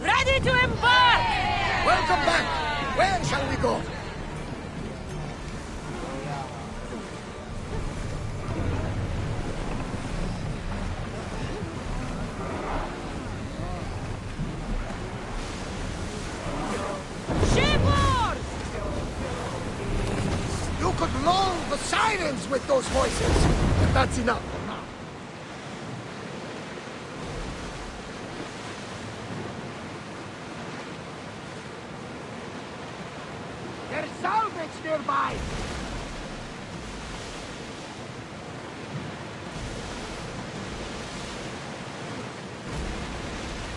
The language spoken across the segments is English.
Ready to embark! Welcome back! Where shall we go? Shipboard! You could lull the sirens with those voices, but that's enough. There's salvage nearby!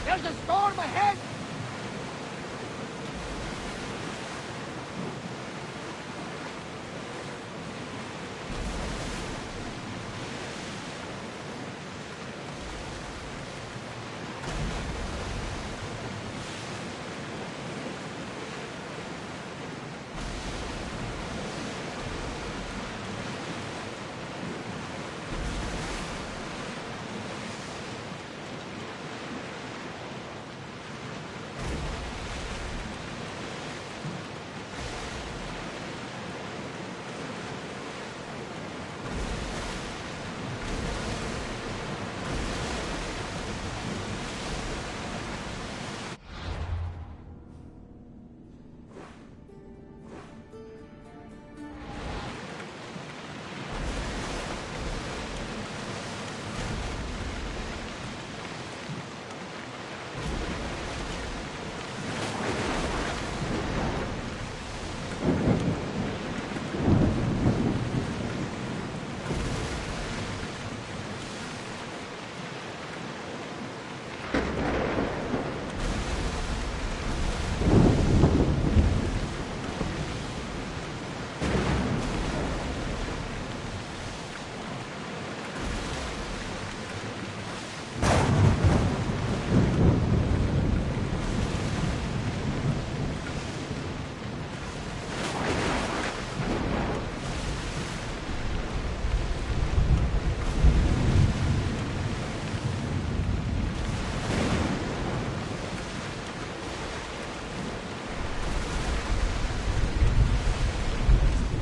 There's a storm ahead!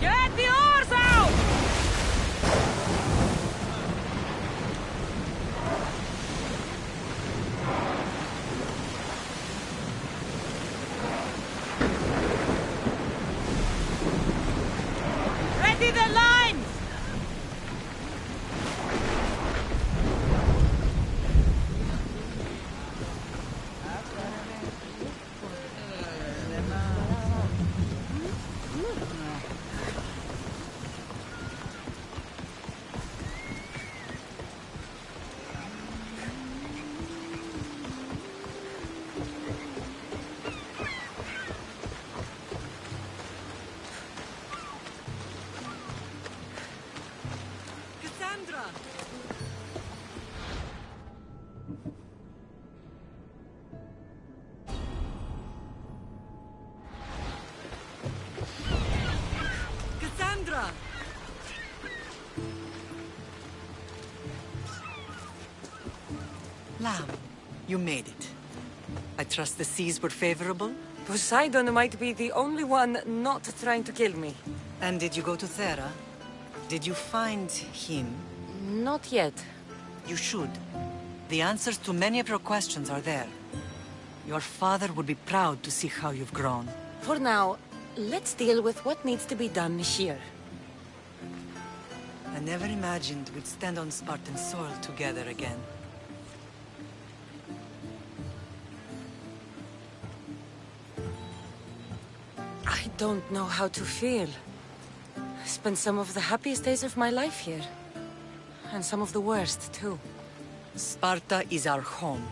Get the oars out! Ready the lines! Cassandra! Cassandra! Lamb, you made it. I trust the seas were favorable? Poseidon might be the only one not trying to kill me. And did you go to Thera? Did you find him? Not yet. You should. The answers to many of your questions are there. Your father would be proud to see how you've grown. For now, let's deal with what needs to be done here. I never imagined we'd stand on Spartan soil together again. I don't know how to feel. I spent some of the happiest days of my life here. And some of the worst, too. Sparta is our home.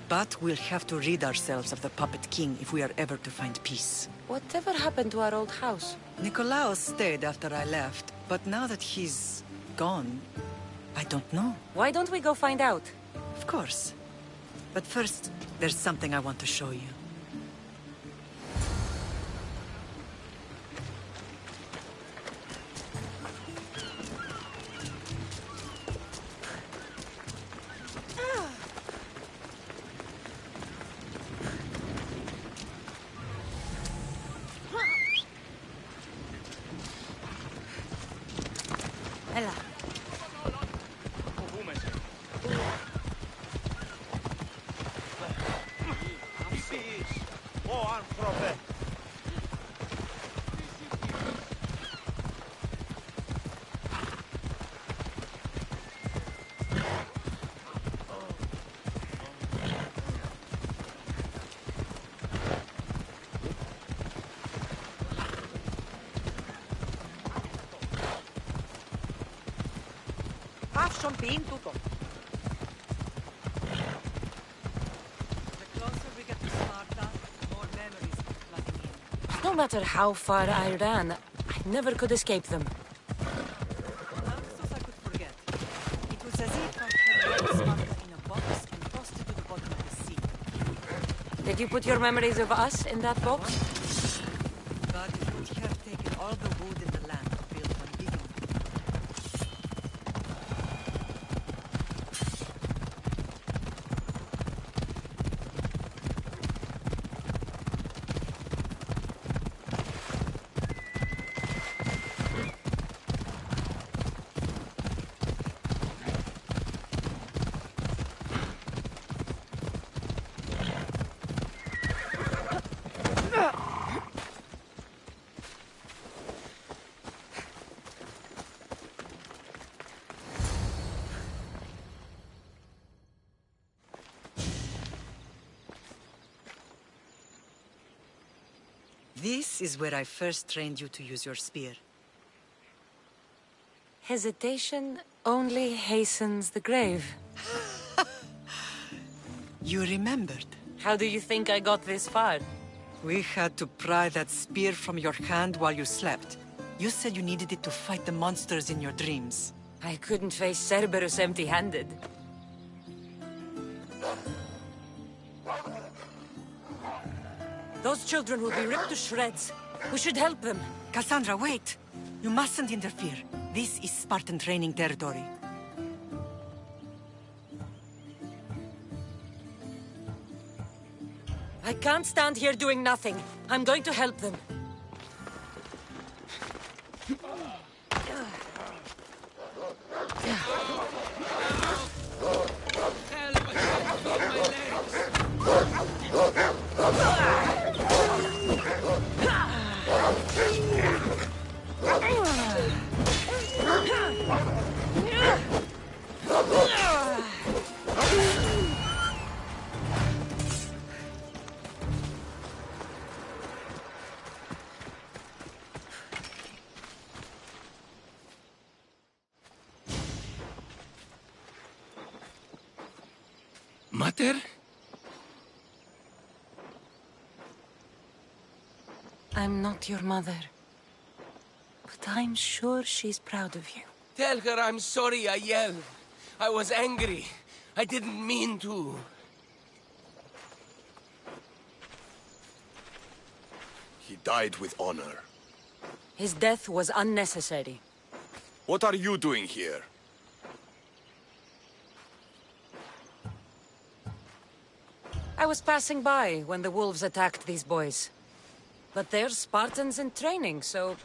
But we'll have to rid ourselves of the Puppet King if we are ever to find peace. Whatever happened to our old house? Nikolaos stayed after I left, but now that he's gone, I don't know. Why don't we go find out? Of course. But first, there's something I want to show you. Ella. Schon been tutto. The closer we get to Sparta, more memories come flooding in. No matter how far I ran, I never could escape them. Lapsus I could forget. It was as if I had left Sparta in a box and tossed it to the bottom of the sea. Did you put your memories of us in that box? God, it would have taken all the wood in the land to build one big one. This is where I first trained you to use your spear. Hesitation only hastens the grave. You remembered. How do you think I got this far? We had to pry that spear from your hand while you slept. You said you needed it to fight the monsters in your dreams. I couldn't face Cerberus empty-handed. Those children will be ripped to shreds. We should help them. Cassandra, wait! You mustn't interfere. This is Spartan training territory. I can't stand here doing nothing. I'm going to help them. Mater? I'm not your mother. But I'm sure she's proud of you. Tell her I'm sorry I yelled. I was angry. I didn't mean to. He died with honor. His death was unnecessary. What are you doing here? I was passing by when the wolves attacked these boys. But they're Spartans in training, so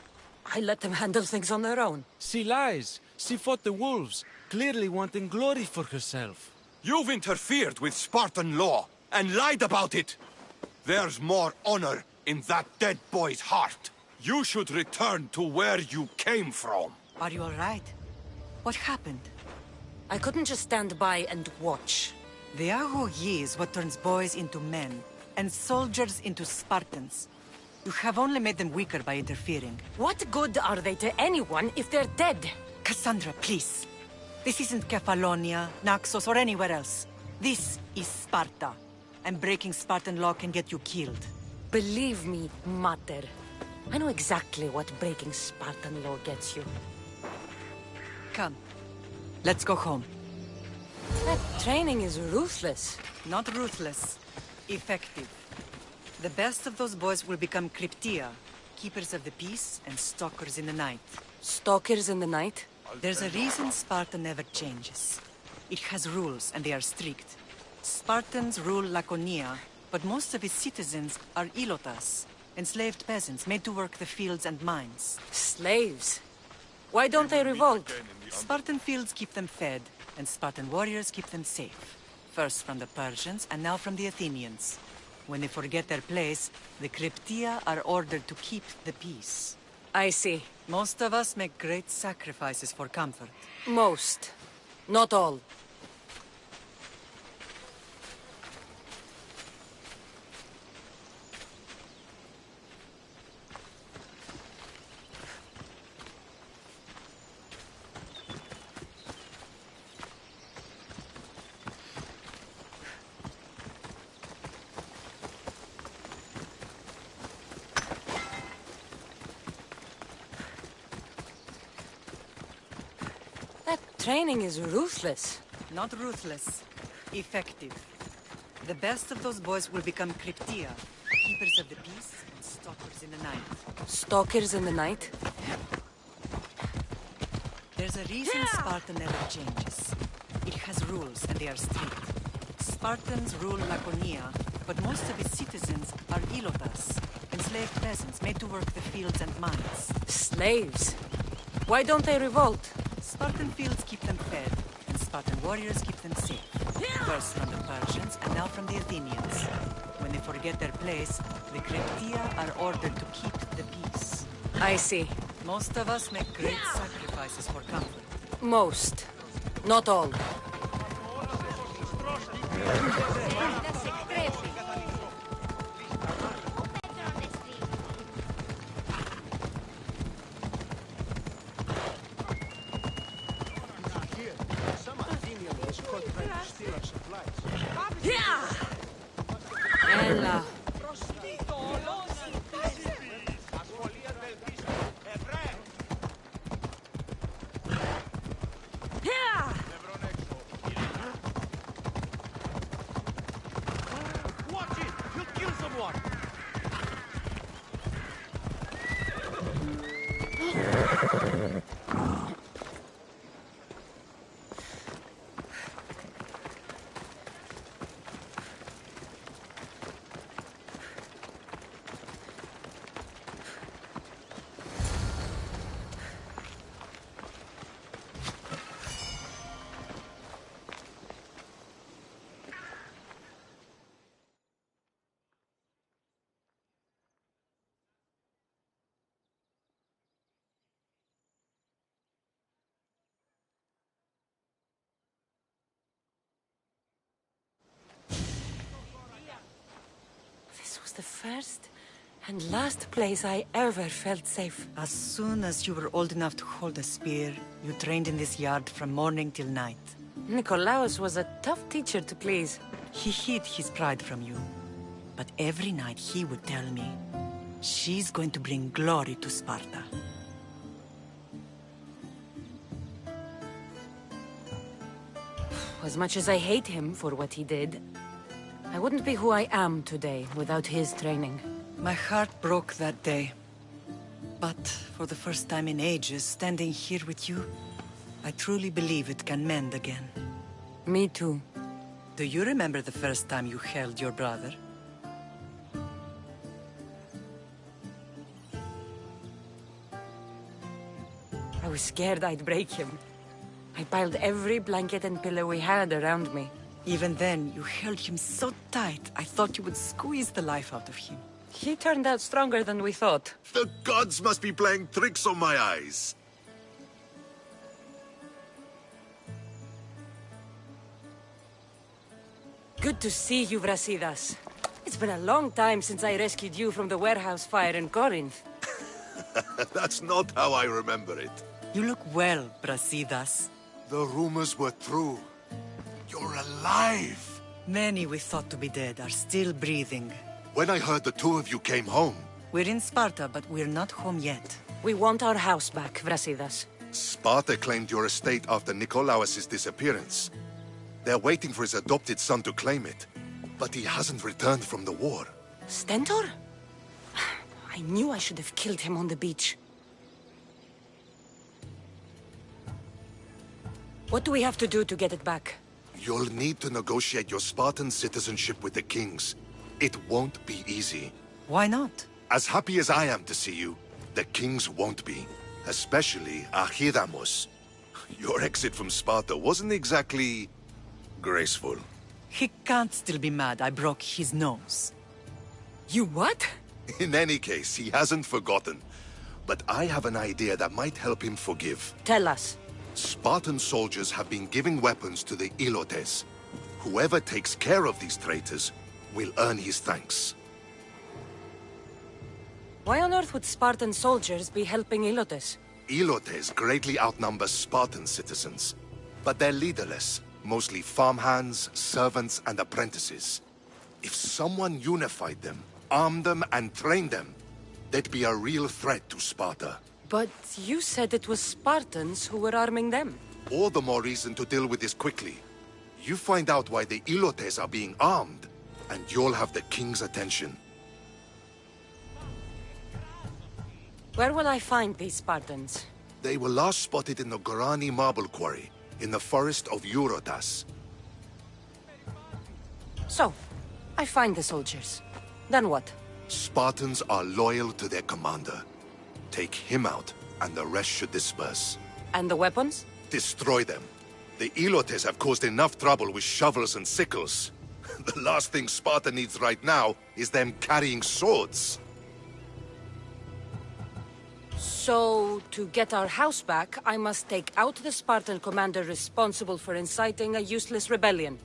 I let them handle things on their own. She lies. She fought the wolves, clearly wanting glory for herself. You've interfered with Spartan law and lied about it. There's more honor in that dead boy's heart. You should return to where you came from. Are you all right? What happened? I couldn't just stand by and watch. The Ago Yi is what turns boys into men, and soldiers into Spartans. You have only made them weaker by interfering. What good are they to anyone if they're dead? Cassandra, please. This isn't Kefalonia, Naxos, or anywhere else. This is Sparta. And breaking Spartan law can get you killed. Believe me, Mater. I know exactly what breaking Spartan law gets you. Come. Let's go home. That training is ruthless. Not ruthless. Effective. The best of those boys will become Cryptia, keepers of the peace and stalkers in the night. Stalkers in the night? There's a reason Sparta never changes. It has rules, and they are strict. Spartans rule Laconia, but most of its citizens are ilotas, enslaved peasants made to work the fields and mines. Slaves? Why don't they revolt? Spartan fields keep them fed, and Spartan warriors keep them safe. First from the Persians, and now from the Athenians. When they forget their place, the Cryptia are ordered to keep the peace. I see. Most of us make great sacrifices for comfort. Most. Not all. That training is ruthless. Not ruthless. Effective. The best of those boys will become Cryptia, keepers of the peace and stalkers in the night. Stalkers in the night? There's a reason Sparta never changes. It has rules, and they are strict. Spartans rule Laconia, but most of its citizens are ilotas, enslaved peasants made to work the fields and mines. Slaves? Why don't they revolt? Spartan fields keep them fed, and Spartan warriors keep them safe. First from the Persians, and now from the Athenians. When they forget their place, the Cryptia are ordered to keep the peace. I see. Most of us make great sacrifices for comfort. Most. Not all. Ella. Watch it! You'll kill someone! This was the first and last place I ever felt safe. As soon as you were old enough to hold a spear, you trained in this yard from morning till night. Nikolaos was a tough teacher to please. He hid his pride from you. But every night he would tell me, she's going to bring glory to Sparta. As much as I hate him for what he did, I wouldn't be who I am today without his training. My heart broke that day. But for the first time in ages, standing here with you, I truly believe it can mend again. Me too. Do you remember the first time you held your brother? I was scared I'd break him. I piled every blanket and pillow we had around me. Even then, you held him so tight, I thought you would squeeze the life out of him. He turned out stronger than we thought. The gods must be playing tricks on my eyes. Good to see you, Brasidas. It's been a long time since I rescued you from the warehouse fire in Corinth. That's not how I remember it. You look well, Brasidas. The rumors were true. You're alive! Many we thought to be dead are still breathing. When I heard the two of you came home, We're in Sparta, but we're not home yet. We want our house back, Vrasidas. Sparta claimed your estate after Nikolaos' disappearance. They're waiting for his adopted son to claim it. But he hasn't returned from the war. Stentor? I knew I should have killed him on the beach. What do we have to do to get it back? You'll need to negotiate your Spartan citizenship with the kings. It won't be easy. Why not? As happy as I am to see you, the kings won't be. Especially Archidamos. Your exit from Sparta wasn't exactly graceful. He can't still be mad I broke his nose. You what? In any case, he hasn't forgotten. But I have an idea that might help him forgive. Tell us. Spartan soldiers have been giving weapons to the Ilotes. Whoever takes care of these traitors will earn his thanks. Why on earth would Spartan soldiers be helping Ilotes? Ilotes greatly outnumber Spartan citizens, but they're leaderless, mostly farmhands, servants, and apprentices. If someone unified them, armed them, and trained them, they'd be a real threat to Sparta. But you said it was Spartans who were arming them. All the more reason to deal with this quickly. You find out why the Ilotes are being armed, and you'll have the king's attention. Where will I find these Spartans? They were last spotted in the Gorani marble quarry, in the forest of Eurotas. So, I find the soldiers. Then what? Spartans are loyal to their commander. Take him out, and the rest should disperse. And the weapons? Destroy them. The Ilotes have caused enough trouble with shovels and sickles. The last thing Sparta needs right now is them carrying swords. So, to get our house back, I must take out the Spartan commander responsible for inciting a useless rebellion.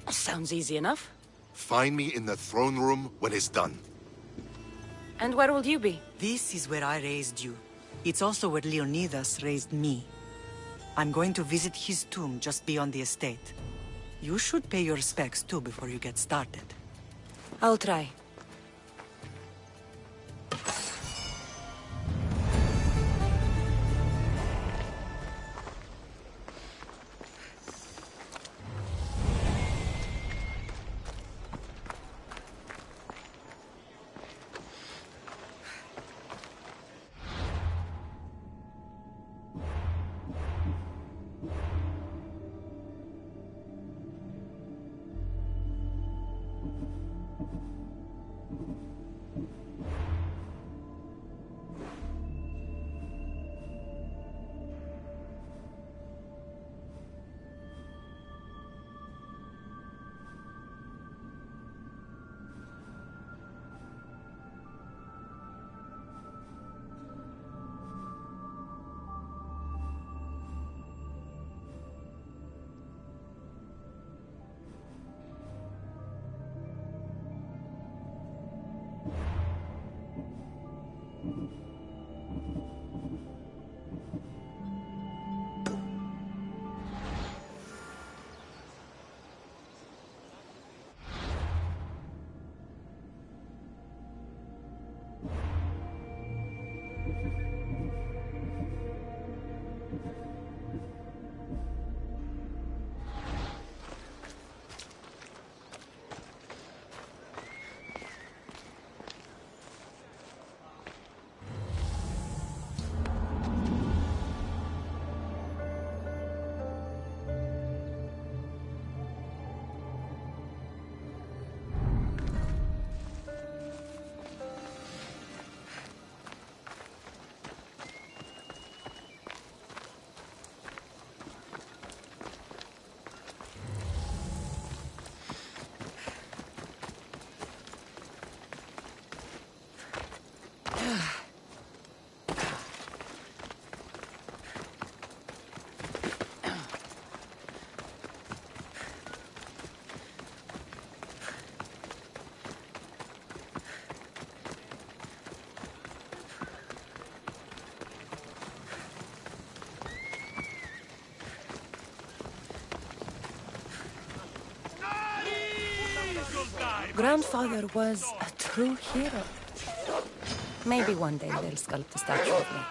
Sounds easy enough. Find me in the throne room when it's done. And where will you be? This is where I raised you. It's also where Leonidas raised me. I'm going to visit his tomb just beyond the estate. You should pay your respects too before you get started. I'll try. Grandfather was a true hero. Maybe one day they'll sculpt a statue of me.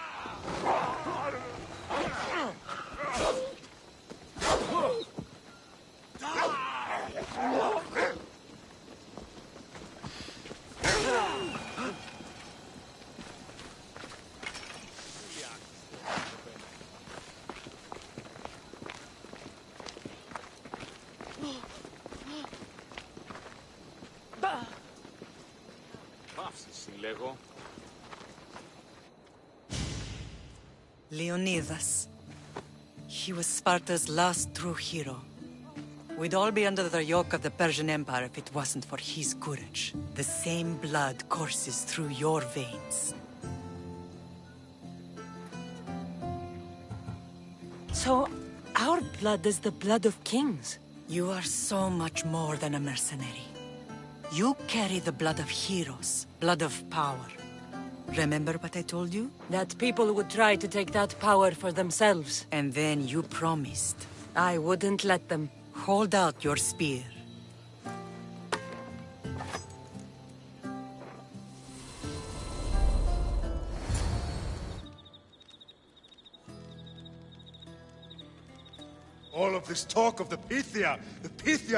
Leonidas. He was Sparta's last true hero. We'd all be under the yoke of the Persian Empire if it wasn't for his courage. The same blood courses through your veins. So, our blood is the blood of kings. You are so much more than a mercenary. You carry the blood of heroes, blood of power. Remember what I told you? That people would try to take that power for themselves. And then you promised. I wouldn't let them. Hold out your spear. All of this talk of the Pythia,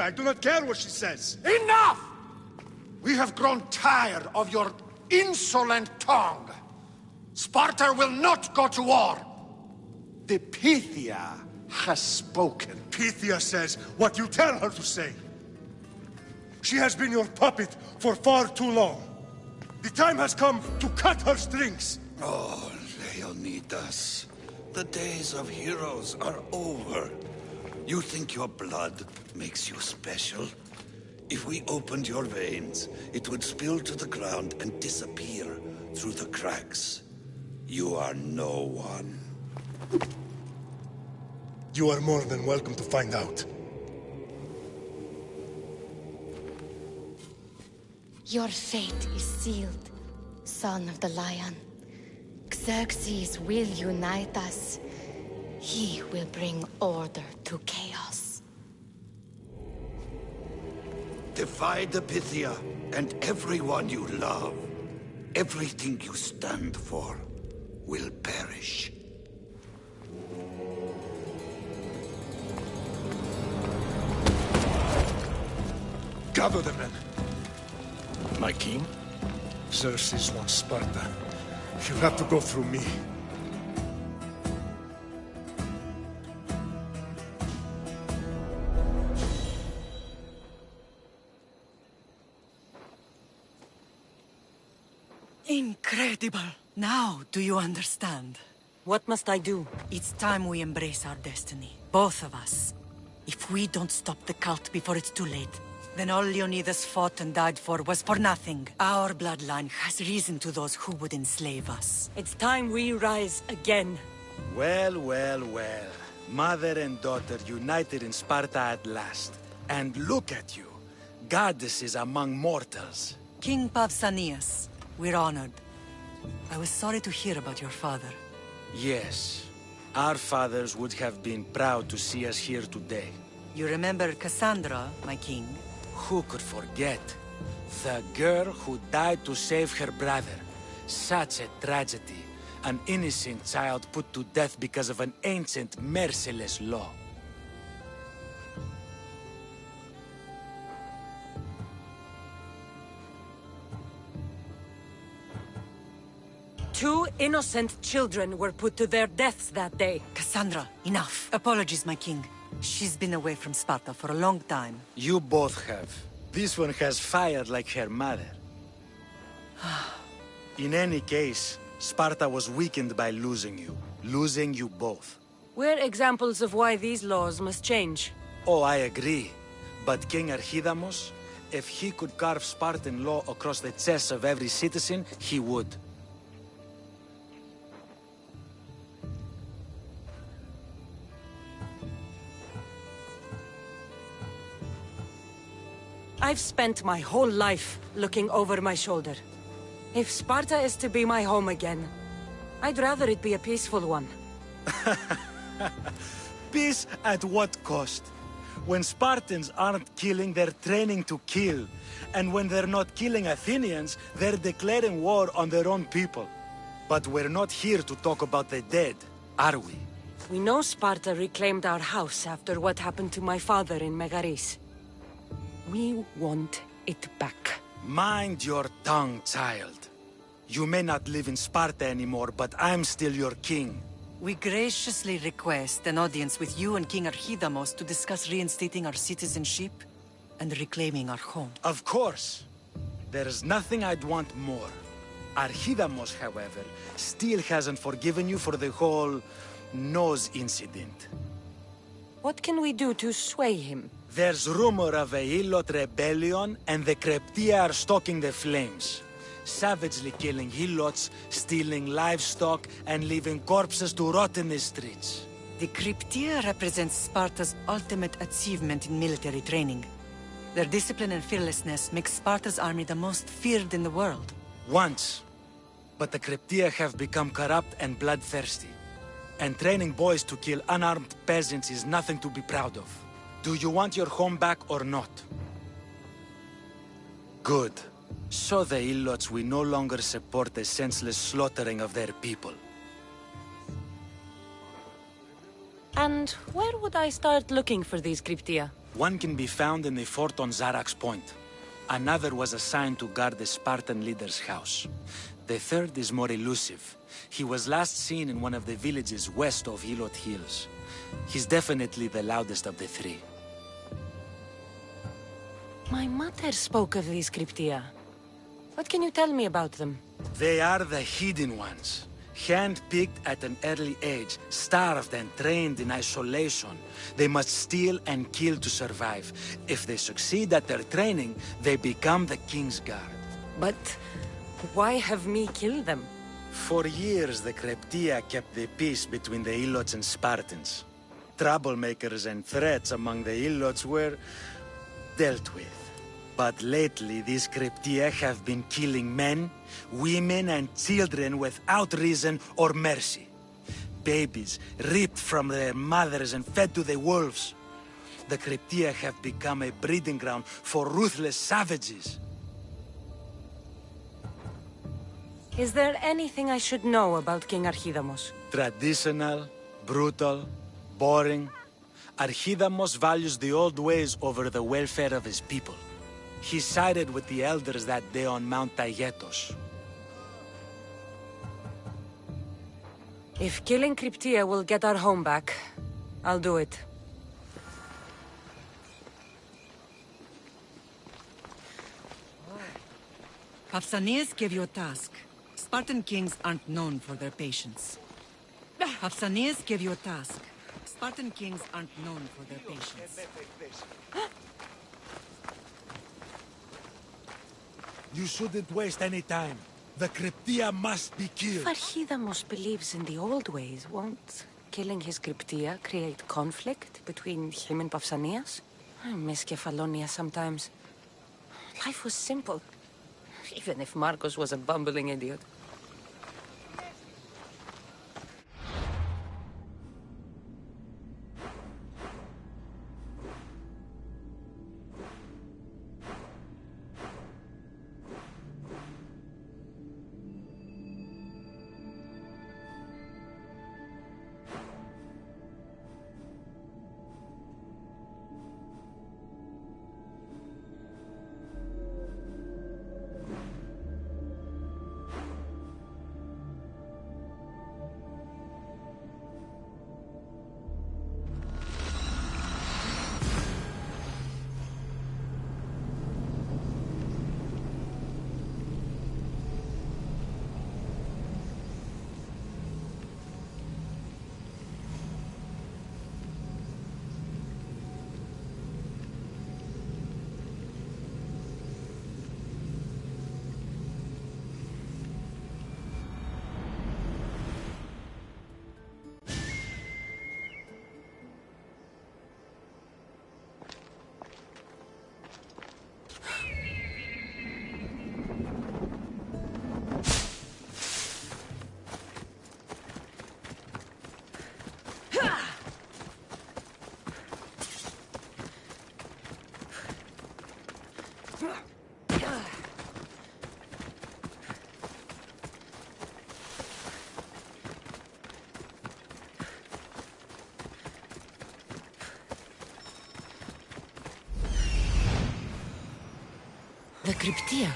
I do not care what she says. Enough! We have grown tired of your insolent tongue. Sparta will not go to war. The Pythia has spoken. Pythia says what you tell her to say. She has been your puppet for far too long. The time has come to cut her strings. Oh, Leonidas, the days of heroes are over. You think your blood makes you special? If we opened your veins, it would spill to the ground and disappear through the cracks. You are no one. You are more than welcome to find out. Your fate is sealed, son of the lion. Xerxes will unite us. He will bring order to chaos. Defy the Pythia and everyone you love. Everything you stand for will perish. Gather the men. My king? Xerxes wants Sparta. She'll have to go through me. Incredible! Now, do you understand? What must I do? It's time we embrace our destiny. Both of us. If we don't stop the cult before it's too late, then all Leonidas fought and died for was for nothing. Our bloodline has reason to those who would enslave us. It's time we rise again. Well, well, well. Mother and daughter united in Sparta at last. And look at you. Goddesses among mortals. King Pausanias, we're honored. I was sorry to hear about your father. Yes. Our fathers would have been proud to see us here today. You remember Cassandra, my king? Who could forget? The girl who died to save her brother. Such a tragedy. An innocent child put to death because of an ancient, merciless law. Two innocent children were put to their deaths that day. Cassandra, enough. Apologies, my king. She's been away from Sparta for a long time. You both have. This one has fired like her mother. In any case, Sparta was weakened by losing you. Losing you both. We're examples of why these laws must change. Oh, I agree. But King Archidamos, if he could carve Spartan law across the chests of every citizen, he would. I've spent my whole life looking over my shoulder. If Sparta is to be my home again, I'd rather it be a peaceful one. Peace at what cost? When Spartans aren't killing, they're training to kill. And when they're not killing Athenians, they're declaring war on their own people. But we're not here to talk about the dead, are we? We know Sparta reclaimed our house after what happened to my father in Megaris. We want it back. Mind your tongue, child. You may not live in Sparta anymore, but I'm still your king. We graciously request an audience with you and King Archidamos to discuss reinstating our citizenship and reclaiming our home. Of course. There's nothing I'd want more. Archidamos, however, still hasn't forgiven you for the whole nose incident. What can we do to sway him? There's rumor of a Hilot rebellion, and the Kreptia are stoking the flames. Savagely killing Helots, stealing livestock, and leaving corpses to rot in the streets. The Cryptia represents Sparta's ultimate achievement in military training. Their discipline and fearlessness make Sparta's army the most feared in the world. Once. But the Cryptia have become corrupt and bloodthirsty. And training boys to kill unarmed peasants is nothing to be proud of. Do you want your home back or not? Good. So the Ilots will no longer support the senseless slaughtering of their people. And where would I start looking for these Cryptia? One can be found in the fort on Zarax Point. Another was assigned to guard the Spartan leader's house. The third is more elusive. He was last seen in one of the villages west of Hilot Hills. He's definitely the loudest of the three. My mother spoke of these Cryptia. What can you tell me about them? They are the hidden ones. Hand-picked at an early age, starved and trained in isolation. They must steal and kill to survive. If they succeed at their training, they become the King's Guard. But why have me kill them? For years, the Cryptia kept the peace between the Ilots and Spartans. Troublemakers and threats among the Ilots were dealt with. But lately, these Cryptia have been killing men, women, and children without reason or mercy. Babies ripped from their mothers and fed to the wolves. The Cryptia have become a breeding ground for ruthless savages. Is there anything I should know about King Archidamos? Traditional, brutal, boring. Archidamos values the old ways over the welfare of his people. He sided with the elders that day on Mount Taygetos. If killing Cryptia will get our home back, I'll do it. Pausanias gave you a task. Spartan kings aren't known for their patience. Pausanias gave you a task. Spartan kings aren't known for their patience. You shouldn't waste any time. The Cryptia must be killed. If Archidamos believes in the old ways, won't killing his Cryptia create conflict between him and Pausanias? I miss Kefalonia sometimes. Life was simple, even if Marcos was a bumbling idiot. The Cryptia.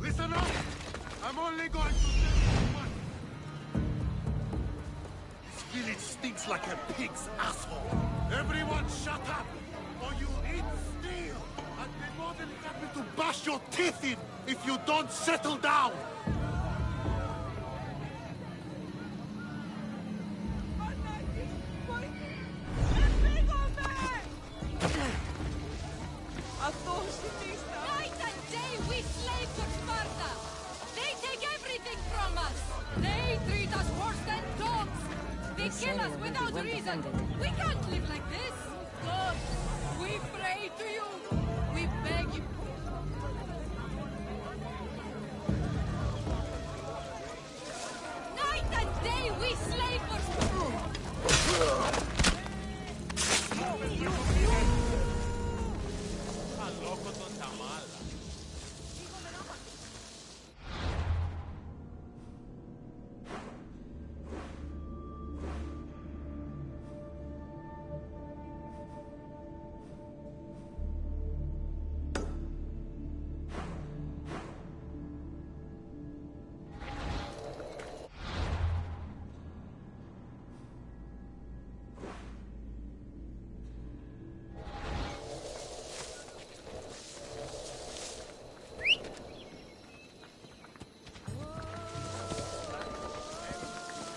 Listen up! I'm only going to tell you one. This village stinks like a pig's asshole. Everyone shut up, or you eat steel! I'd be more than happy to bash your teeth in if you don't settle down! Night and day we slave for Sparta! They take everything from us! They treat us worse than dogs! They kill us without reason! We can't live like this! God, we pray to you! We beg you! Night and day we slave for Sparta!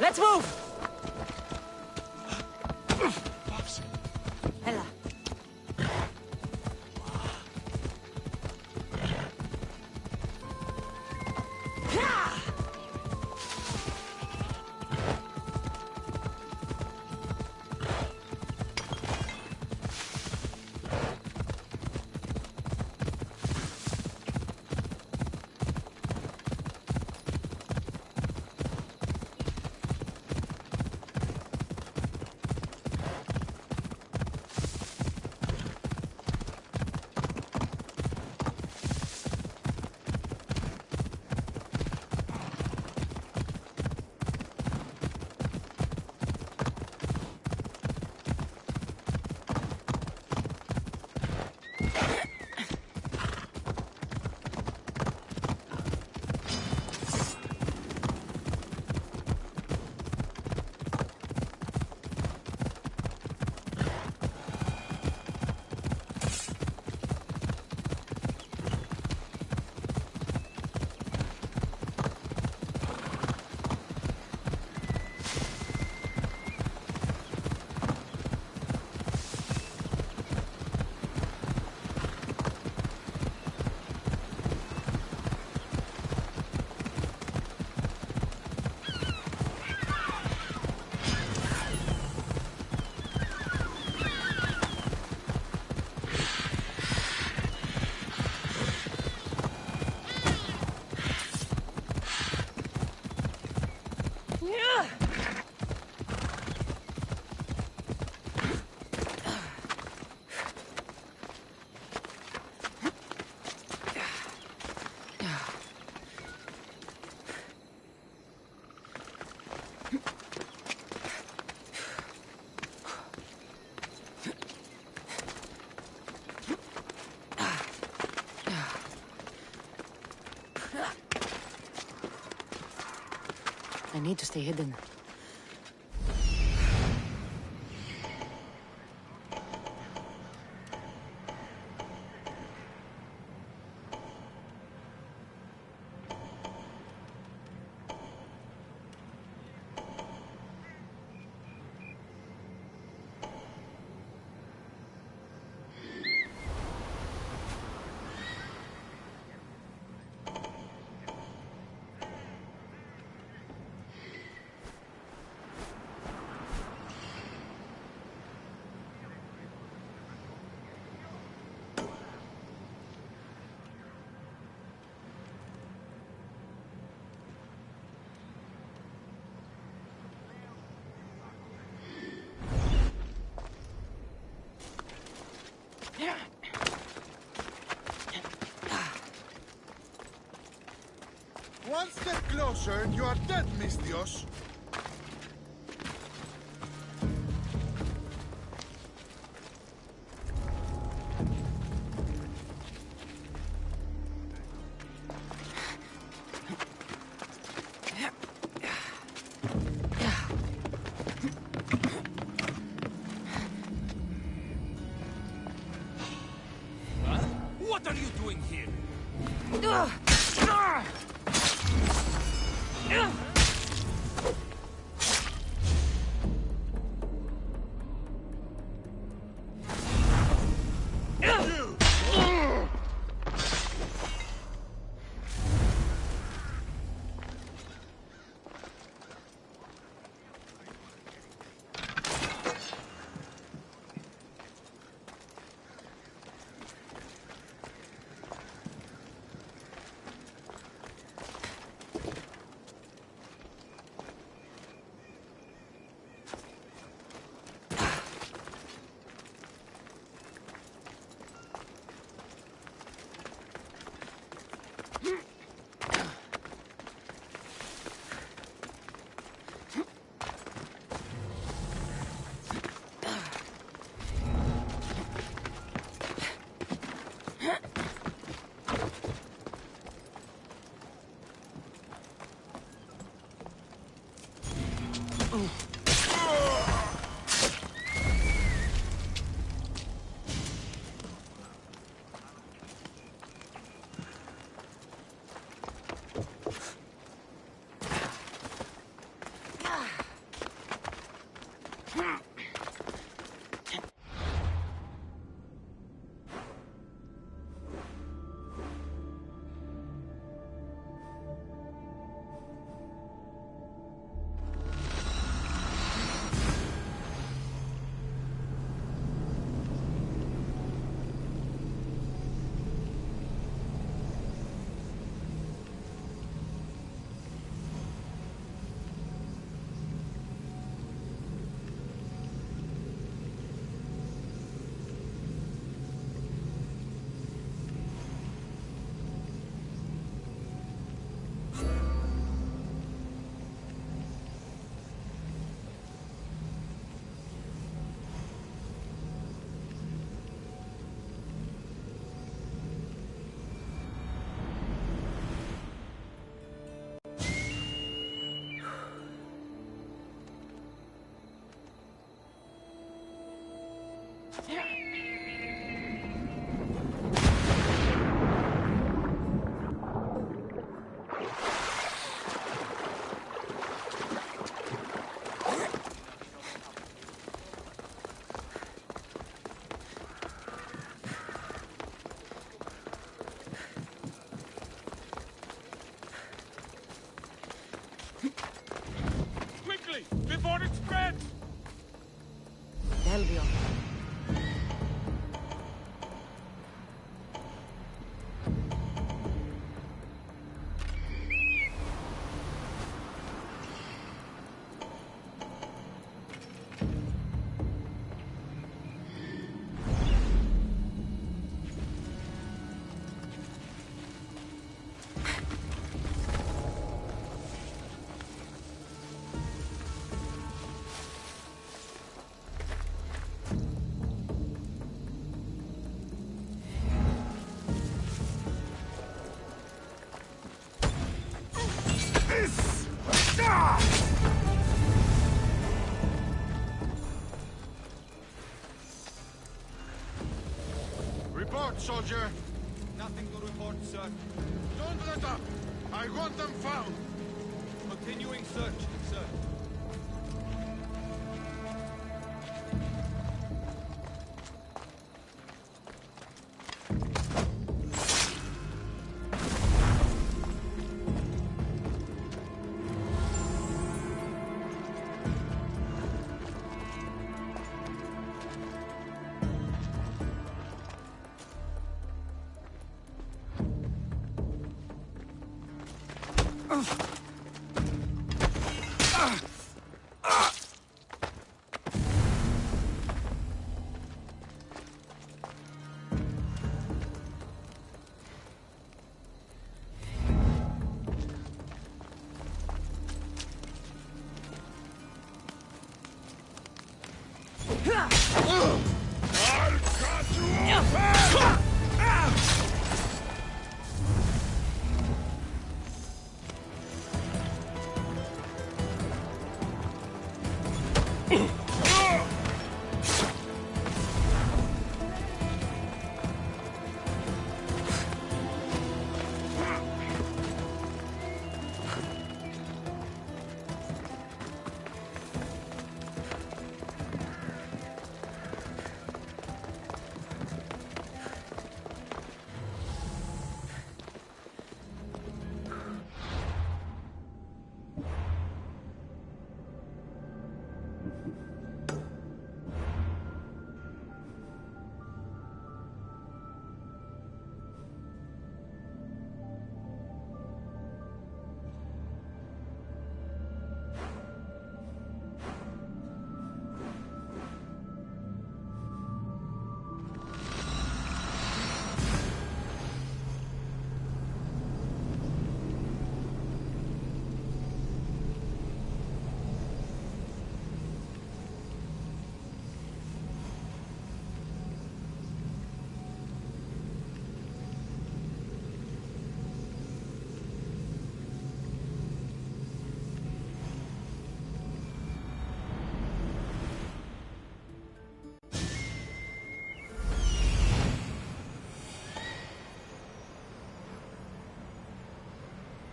Let's move! Hela. I need to stay hidden. One step closer and you are dead, Mistios. What are you doing here? Before it spreads! They'll be all right. Report, soldier. Nothing to report, sir. Don't let up. I want them found. Continuing search, sir.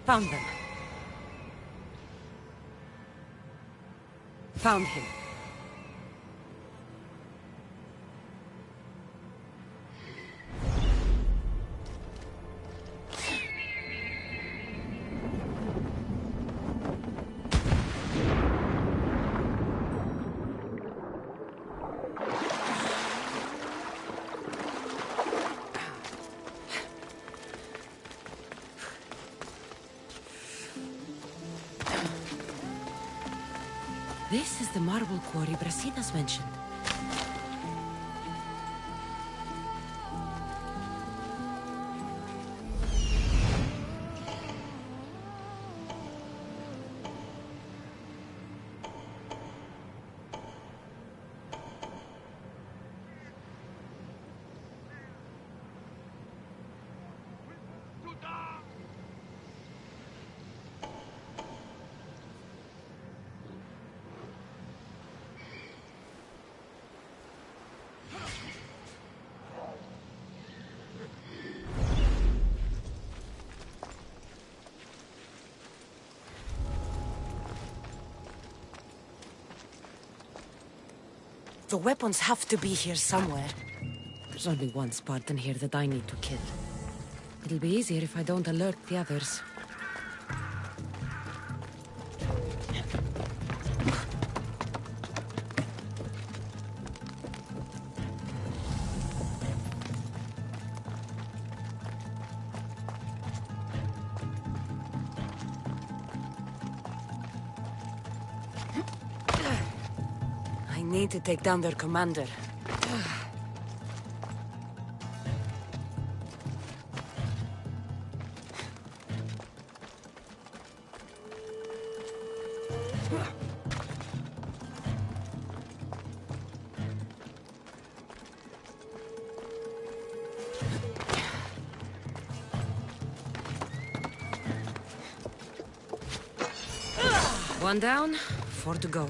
Found them. Found him. This is the marble quarry Brasinas mentioned. The weapons have to be here somewhere. There's only one Spartan here that I need to kill. It'll be easier if I don't alert the others. I need to take down their commander. One down, 4 to go.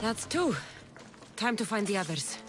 That's 2. Time to find the others.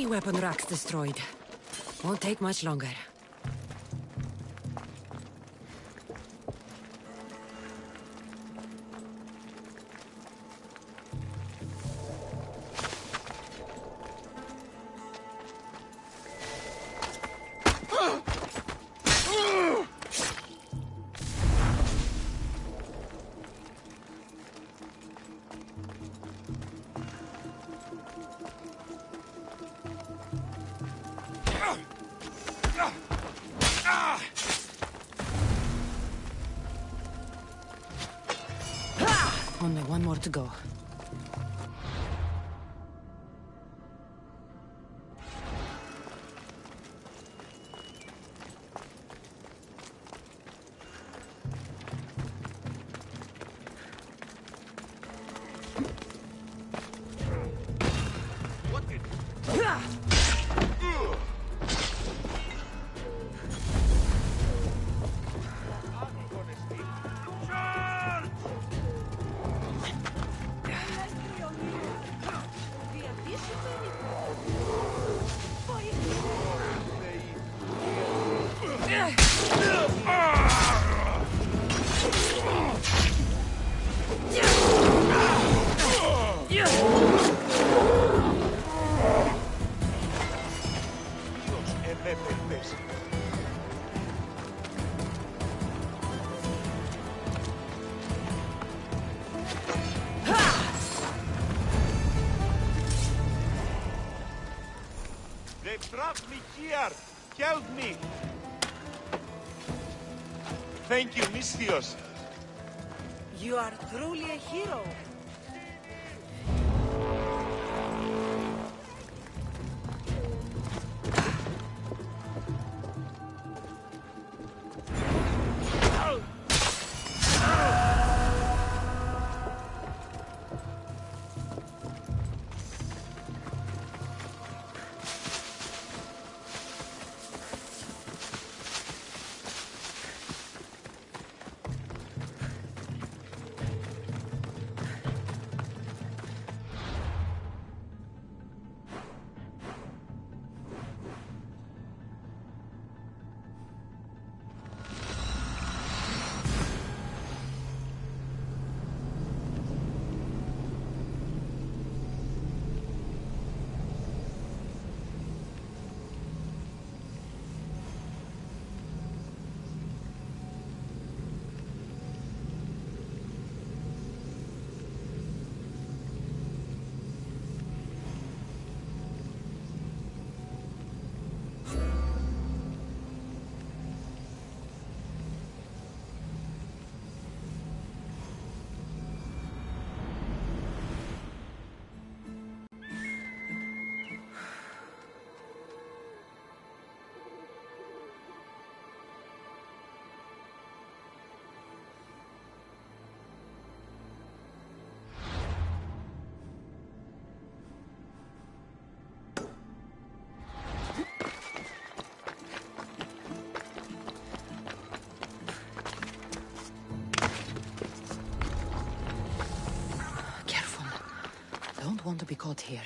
Weapon racks destroyed. Won't take much longer. Only one more to go. Brought me here! Help me! Thank you, Misthios. You are truly a hero. Don't want to be caught here.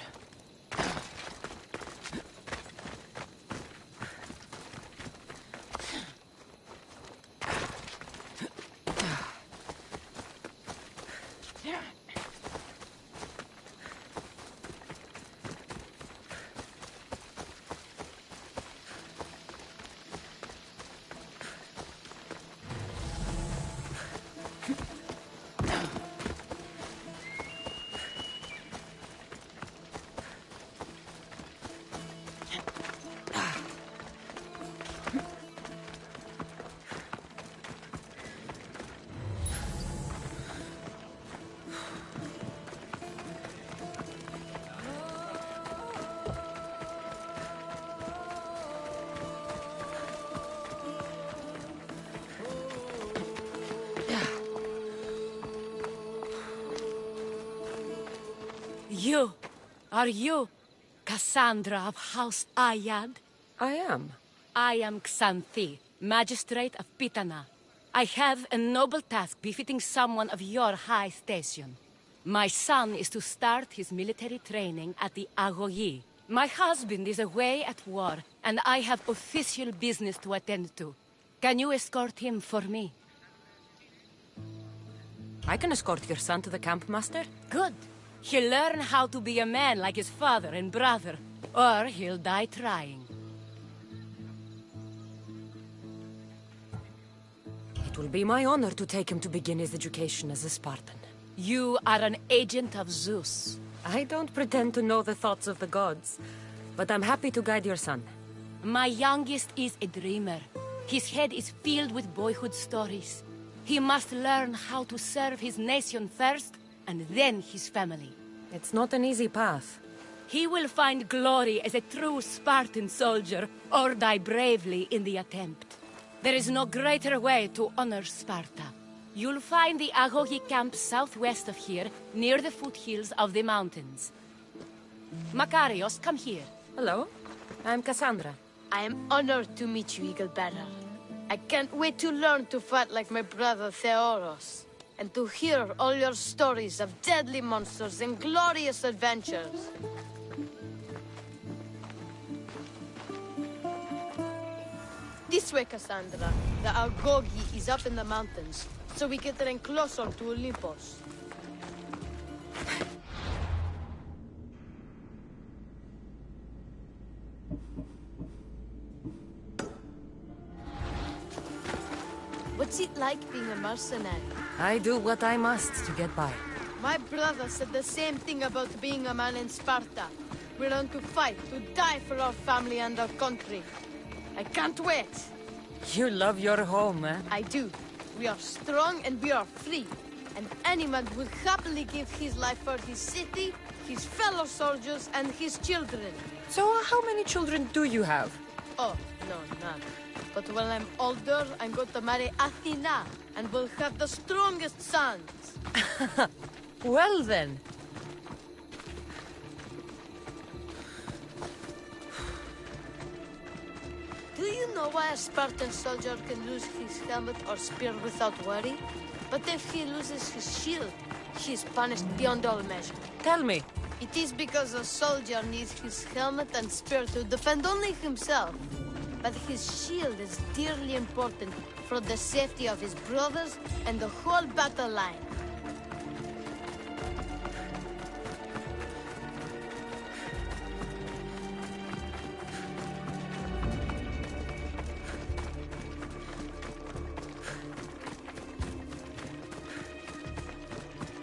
Are you Cassandra of House Ayad? I am. I am Xanthi, Magistrate of Pitana. I have a noble task befitting someone of your high station. My son is to start his military training at the Agoyi, My husband is away at war, and I have official business to attend to. Can you escort him for me? I can escort your son to the camp, Master. Good. He'll learn how to be a man like his father and brother, or he'll die trying. It will be my honor to take him to begin his education as a Spartan. You are an agent of Zeus. I don't pretend to know the thoughts of the gods, but I'm happy to guide your son. My youngest is a dreamer. His head is filled with boyhood stories. He must learn how to serve his nation first, and then his family. It's not an easy path. He will find glory as a true Spartan soldier, or die bravely in the attempt. There is no greater way to honor Sparta. You'll find the Agogi camp southwest of here, near the foothills of the mountains. Makarios, come here. Hello, I'm Cassandra. I am honored to meet you, Eagle Bearer. I can't wait to learn to fight like my brother Theoros, and to hear all your stories of deadly monsters and glorious adventures. This way, Cassandra. The Agogi is up in the mountains, so we get getting closer to Olympus. What's it like being a mercenary? I do what I must to get by. My brother said the same thing about being a man in Sparta. We learn to fight, to die for our family and our country. I can't wait. You love your home, eh? I do. We are strong and we are free. And any man will happily give his life for his city, his fellow soldiers, and his children. So how many children do you have? Oh, no, none. But when I'm older, I'm going to marry Athena, and we'll have the strongest sons. Well then. Do you know why a Spartan soldier can lose his helmet or spear without worry? But if he loses his shield, he is punished beyond all measure. Tell me. It is because a soldier needs his helmet and spear to defend only himself. But his shield is dearly important for the safety of his brothers and the whole battle line.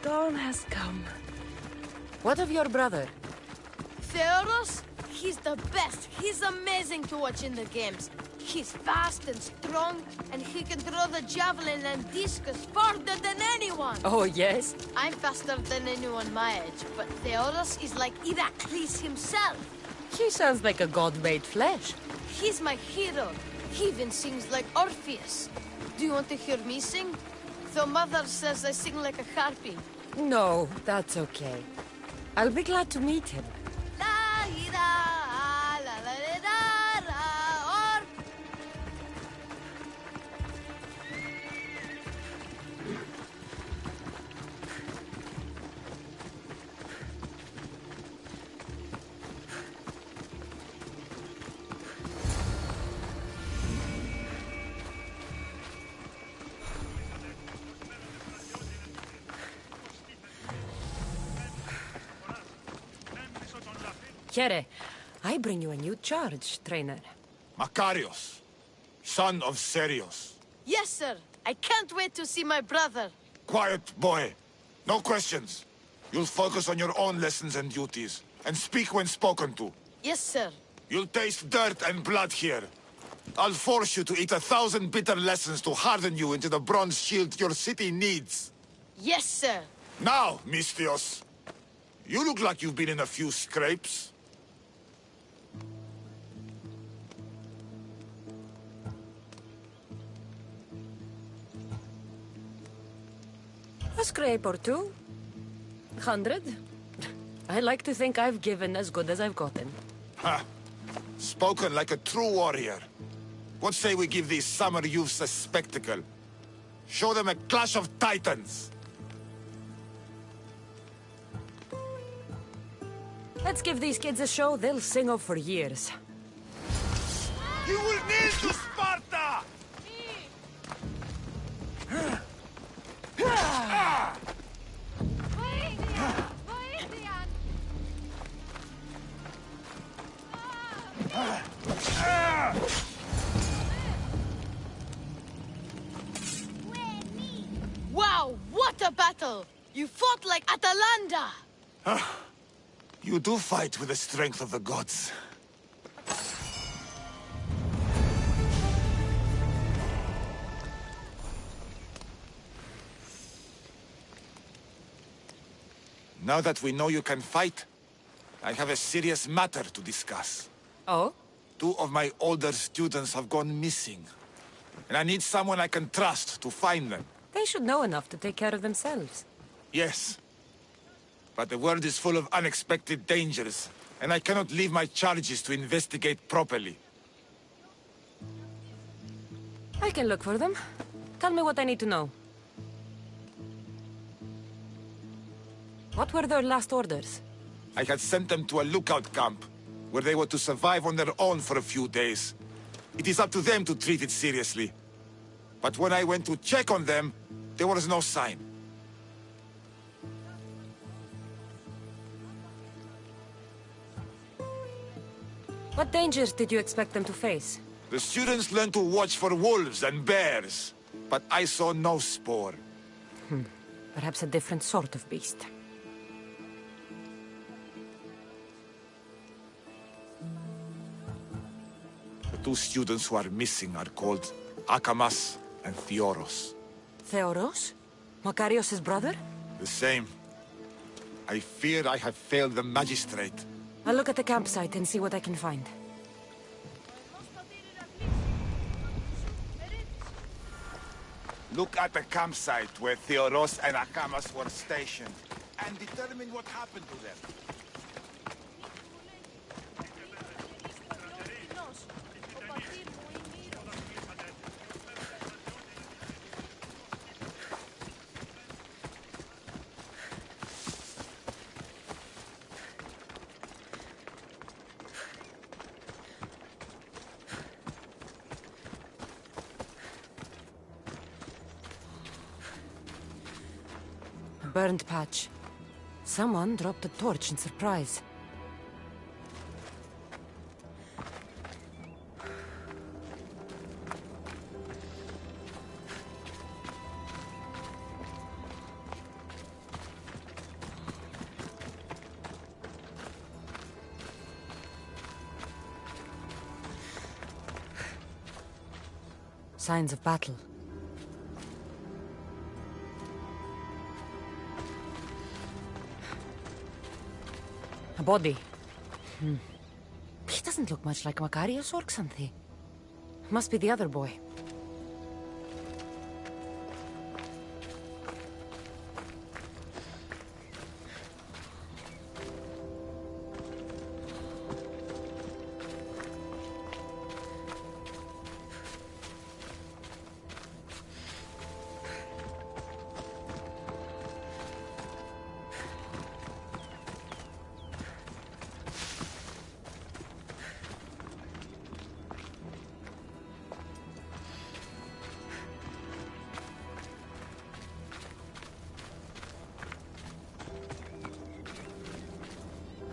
Dawn has come. What of your brother? Theoros? He's the best. He's amazing to watch in the games. He's fast and strong, and he can throw the javelin and discus farther than anyone. Oh, yes? I'm faster than anyone my age, but Theoros is like Heracles himself. He sounds like a god made flesh. He's my hero. He even sings like Orpheus. Do you want to hear me sing? Though Mother says I sing like a harpy. No, that's okay. I'll be glad to meet him. Here, I bring you a new charge, trainer. Makarios, son of Serios. Yes, sir. I can't wait to see my brother. Quiet, boy. No questions. You'll focus on your own lessons and duties, and speak when spoken to. Yes, sir. You'll taste dirt and blood here. I'll force you to eat 1,000 bitter lessons to harden you into the bronze shield your city needs. Yes, sir. Now, Mistios. You look like you've been in a few scrapes. A scrape or two. 100. I like to think I've given as good as I've gotten. Ha! Spoken like a true warrior. What say we give these summer youths a spectacle? Show them a clash of titans! Let's give these kids a show they'll sing of for years. You will kneel to Sparta! Wow, what a battle! You fought like Atalanta! You do fight with the strength of the gods. Now that we know you can fight, I have a serious matter to discuss. Oh? 2 of my older students have gone missing. And I need someone I can trust to find them. They should know enough to take care of themselves. Yes. But the world is full of unexpected dangers, and I cannot leave my charges to investigate properly. I can look for them. Tell me what I need to know. What were their last orders? I had sent them to a lookout camp, where they were to survive on their own for a few days. It is up to them to treat it seriously. But when I went to check on them, there was no sign. What dangers did you expect them to face? The students learned to watch for wolves and bears, but I saw no spoor. Perhaps a different sort of beast. The 2 students who are missing are called Akamas and Theoros. Theoros? Makarios' brother? The same. I fear I have failed the magistrate. I'll look at the campsite and see what I can find. Look at the campsite where Theoros and Akamas were stationed, and determine what happened to them. Burned patch. Someone dropped a torch in surprise. Signs of battle. A body. He doesn't look much like Makarios or Xanthi. Must be the other boy.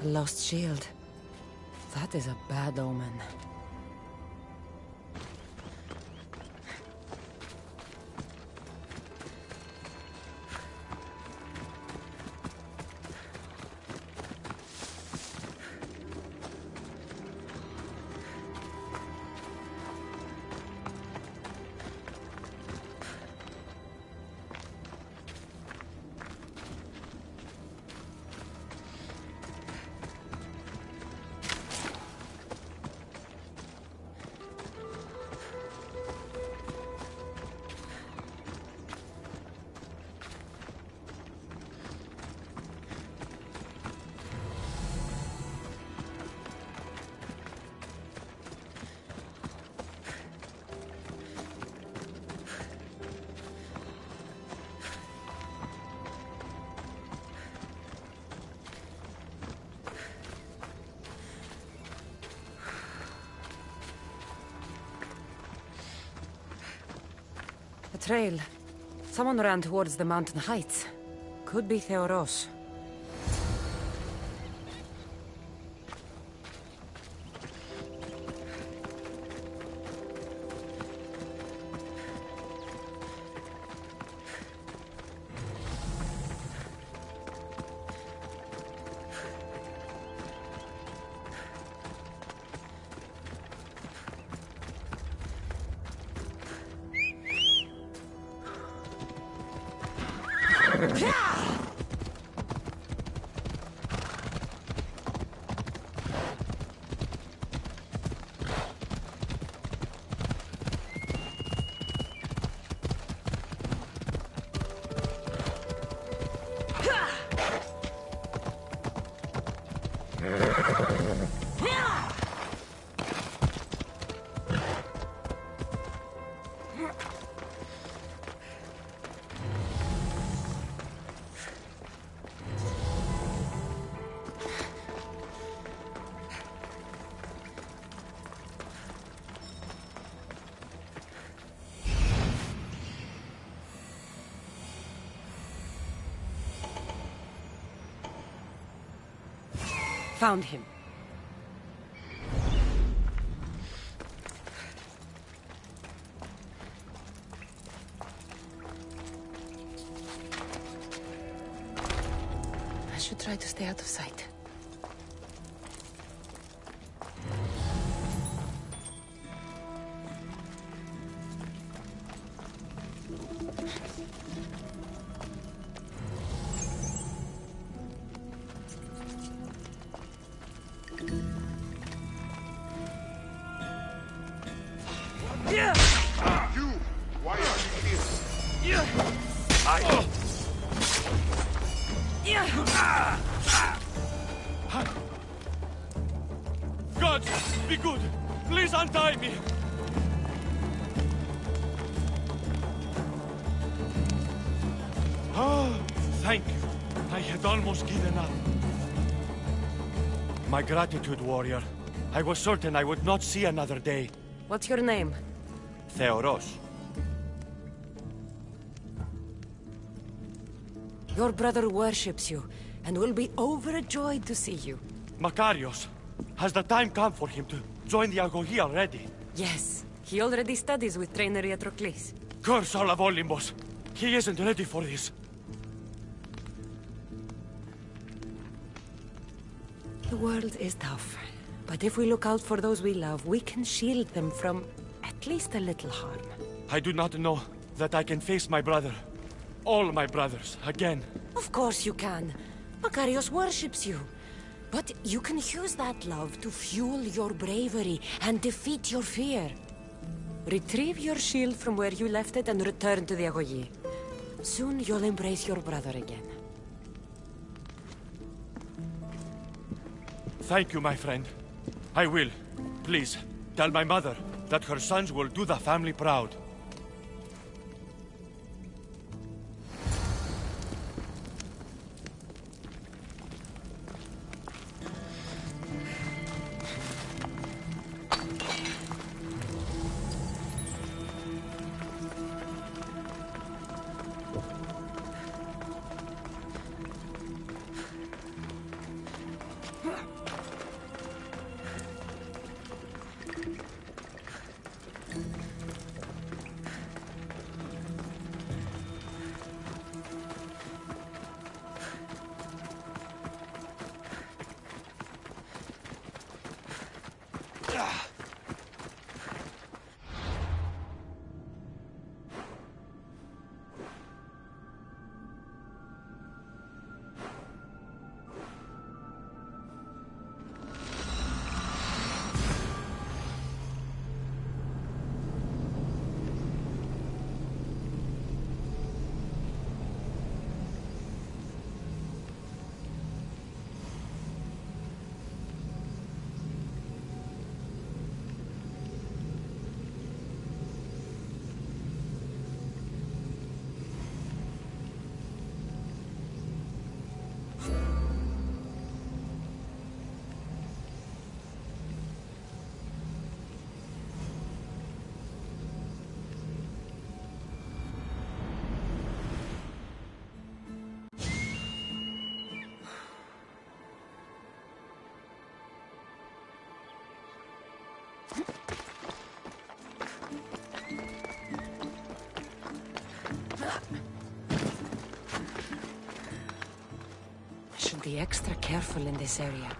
A lost shield. That is a bad omen. A trail. Someone ran towards the mountain heights. Could be Theoros. Found him. I should try to stay out of sight. God, be good! Please untie me! Ah, thank you. I had almost given up. My gratitude, warrior. I was certain I would not see another day. What's your name? Theoros. Your brother worships you, and will be overjoyed to see you. Makarios. Has the time come for him to join the Agogi already? Yes, he already studies with trainer Iatrocles. Curse all of Olympus. He isn't ready for this. The world is tough, but if we look out for those we love, we can shield them from at least a little harm. I do not know that I can face my brother. All my brothers, again. Of course you can. Makarios worships you. But you can use that love to fuel your bravery and defeat your fear. Retrieve your shield from where you left it and return to the Agogi. Soon you'll embrace your brother again. Thank you, my friend. I will. Please, tell my mother that her sons will do the family proud. be extra careful in this area.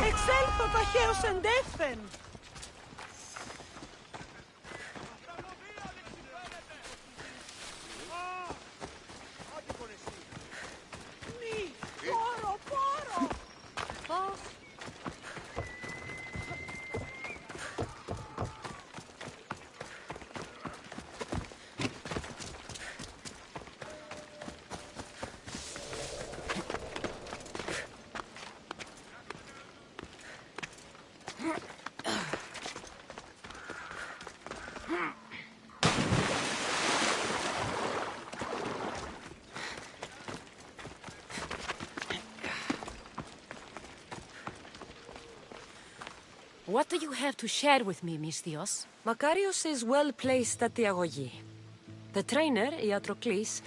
Εξέλθω ταχαίως εντέφεν! Μη, πόρο, πόρο! What do you have to share with me, Misthios? Makarios is well placed at the Agogi. The trainer, Iatrocles,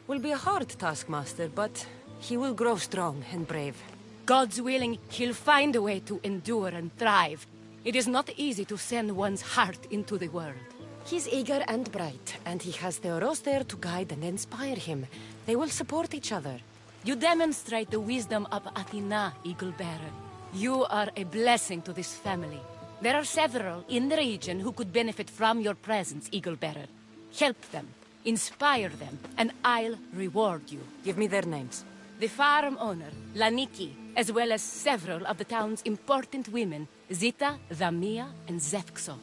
will be a hard taskmaster, but he will grow strong and brave. God's willing, he'll find a way to endure and thrive. It is not easy to send one's heart into the world. He's eager and bright, and he has Theoros there to guide and inspire him. They will support each other. You demonstrate the wisdom of Athena, Eagle Bearer. You are a blessing to this family. There are several in the region who could benefit from your presence, Eagle Bearer. Help them, inspire them, and I'll reward you. Give me their names. The farm owner, Laniki, as well as several of the town's important women, Zita, Dhamia, and Zefxo.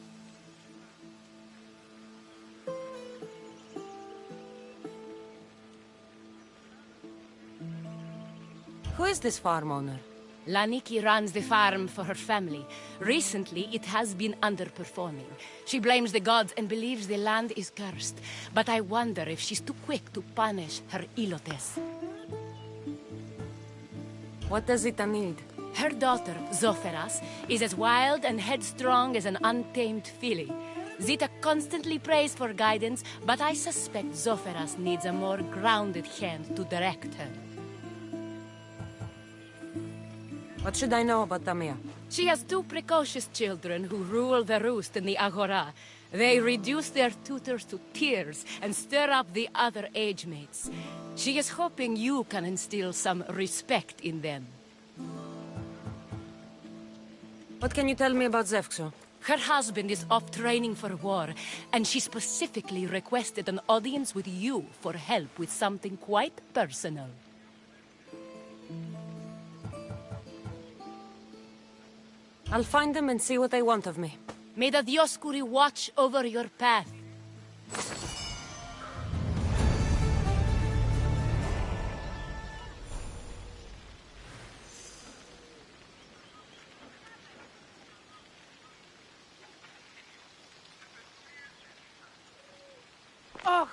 Who is this farm owner? Laniki runs the farm for her family. Recently, it has been underperforming. She blames the gods and believes the land is cursed. But I wonder if she's too quick to punish her ilotes. What does Zita need? Her daughter, Zoferas, is as wild and headstrong as an untamed filly. Zita constantly prays for guidance, but I suspect Zoferas needs a more grounded hand to direct her. What should I know about Dhamia? She has two precocious children who rule the roost in the Agora. They reduce their tutors to tears and stir up the other age mates. She is hoping you can instill some respect in them. What can you tell me about Zefxo? Her husband is off training for war, and she specifically requested an audience with you for help with something quite personal. I'll find them and see what they want of me. May the Dioscuri watch over your path. Oh!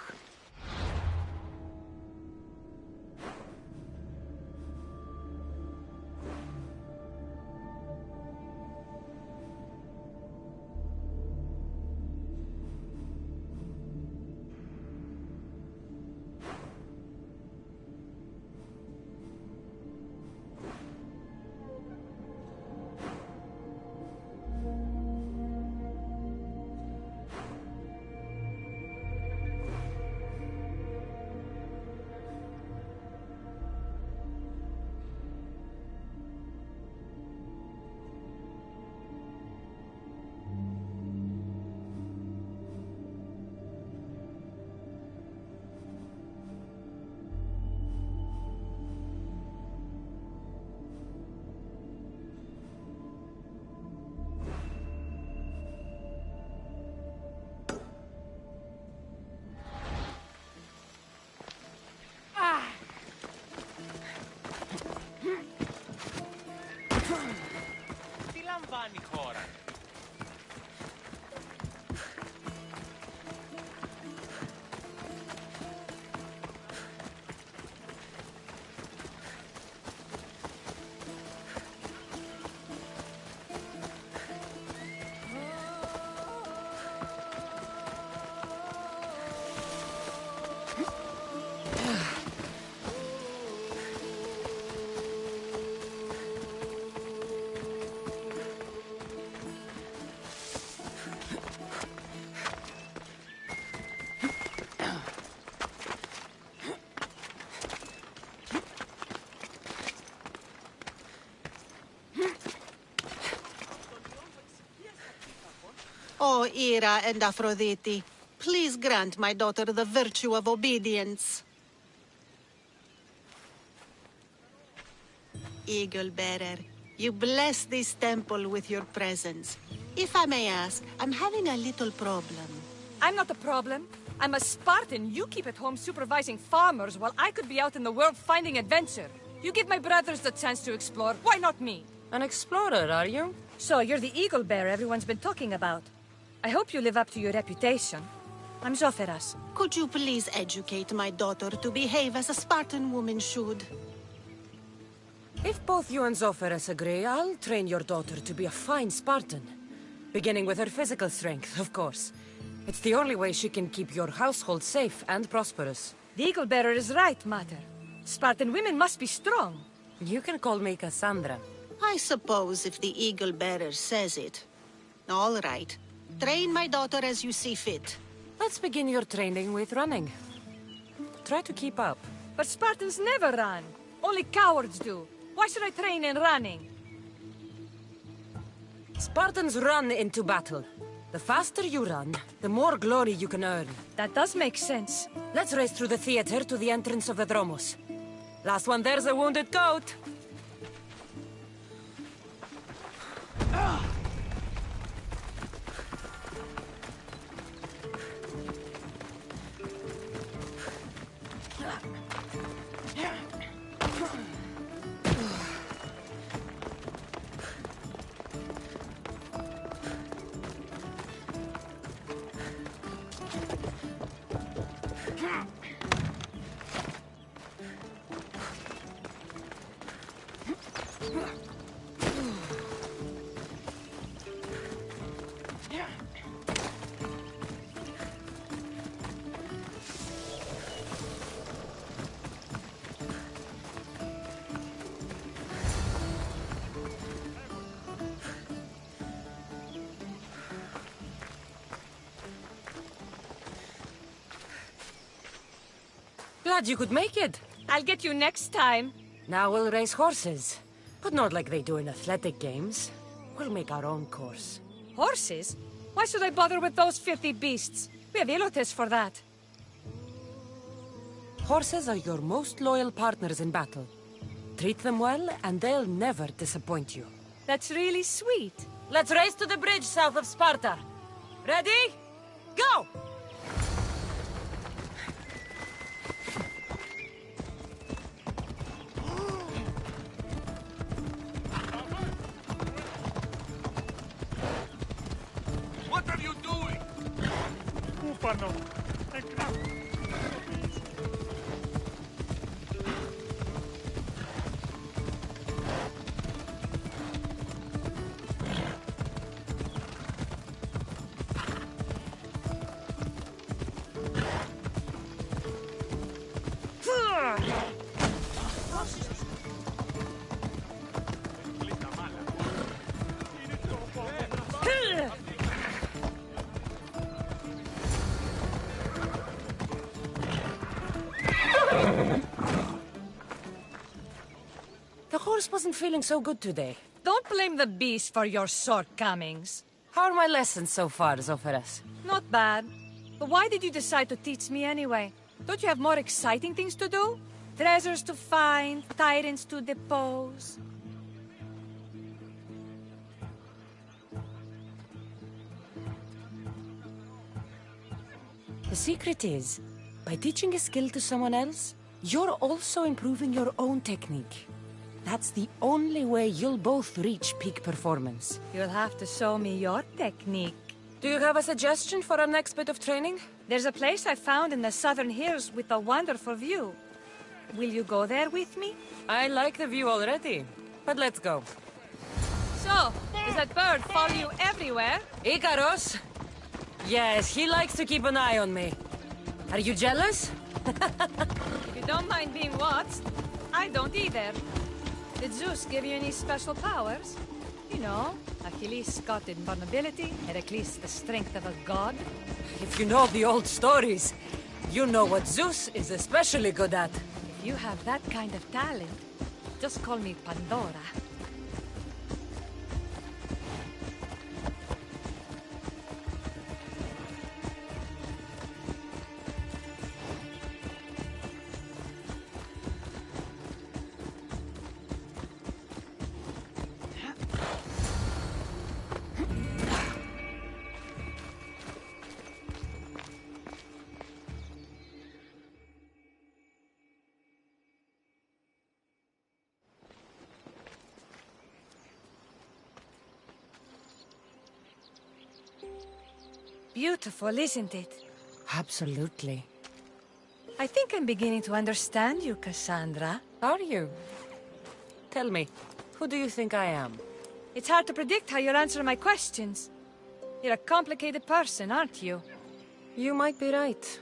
O Ira and Aphrodite, please grant my daughter the virtue of obedience. Eagle-bearer, you bless this temple with your presence. If I may ask, I'm having a little problem. I'm not the problem. I'm a Spartan. You keep at home supervising farmers while I could be out in the world finding adventure. You give my brothers the chance to explore. Why not me? An explorer, are you? So you're the eagle bearer everyone's been talking about. I hope you live up to your reputation. I'm Zoferas. Could you please educate my daughter to behave as a Spartan woman should? If both you and Zoferas agree, I'll train your daughter to be a fine Spartan. Beginning with her physical strength, of course. It's the only way she can keep your household safe and prosperous. The eagle bearer is right, Mater. Spartan women must be strong. You can call me Cassandra. I suppose if the eagle-bearer says it. All right. Train my daughter as you see fit. Let's begin your training with running. Try to keep up. But Spartans never run. Only cowards do. Why should I train in running? Spartans run into battle. The faster you run, the more glory you can earn. That does make sense. Let's race through the theater to the entrance of the Dromos. Last one there's a wounded goat. Glad you could make it. I'll get you next time. Now we'll race horses. But not like they do in athletic games. We'll make our own course. Horses? Why should I bother with those filthy beasts? We have Elotes for that. Horses are your most loyal partners in battle. Treat them well, and they'll never disappoint you. That's really sweet. Let's race to the bridge south of Sparta. Ready? Go! What are you doing? The horse wasn't feeling so good today. Don't blame the beast for your shortcomings. How are my lessons so far, Zoferas? Not bad. But why did you decide to teach me anyway? Don't you have more exciting things to do? Treasures to find, tyrants to depose. The secret is, by teaching a skill to someone else, you're also improving your own technique. That's the only way you'll both reach peak performance. You'll have to show me your technique. Do you have a suggestion for our next bit of training? There's a place I found in the southern hills with a wonderful view. Will you go there with me? I like the view already, but let's go. So, does that bird follow you everywhere? Icaros? Yes, he likes to keep an eye on me. Are you jealous? If you don't mind being watched, I don't either. Did Zeus give you any special powers? You know, Achilles got invulnerability, Heracles the strength of a god. If you know the old stories, you know what Zeus is especially good at. If you have that kind of talent, just call me Pandora. Beautiful, isn't it? Absolutely. I think I'm beginning to understand you, Cassandra. Are you? Tell me, who do you think I am? It's hard to predict how you'll answer my questions. You're a complicated person, aren't you? You might be right.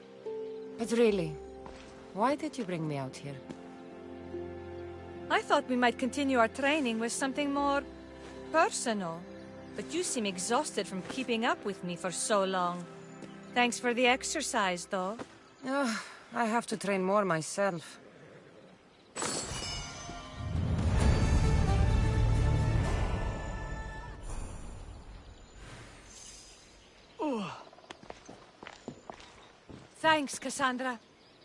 But really, why did you bring me out here? I thought we might continue our training with something more personal. But you seem exhausted from keeping up with me for so long. Thanks for the exercise, though. I have to train more myself. Thanks, Cassandra.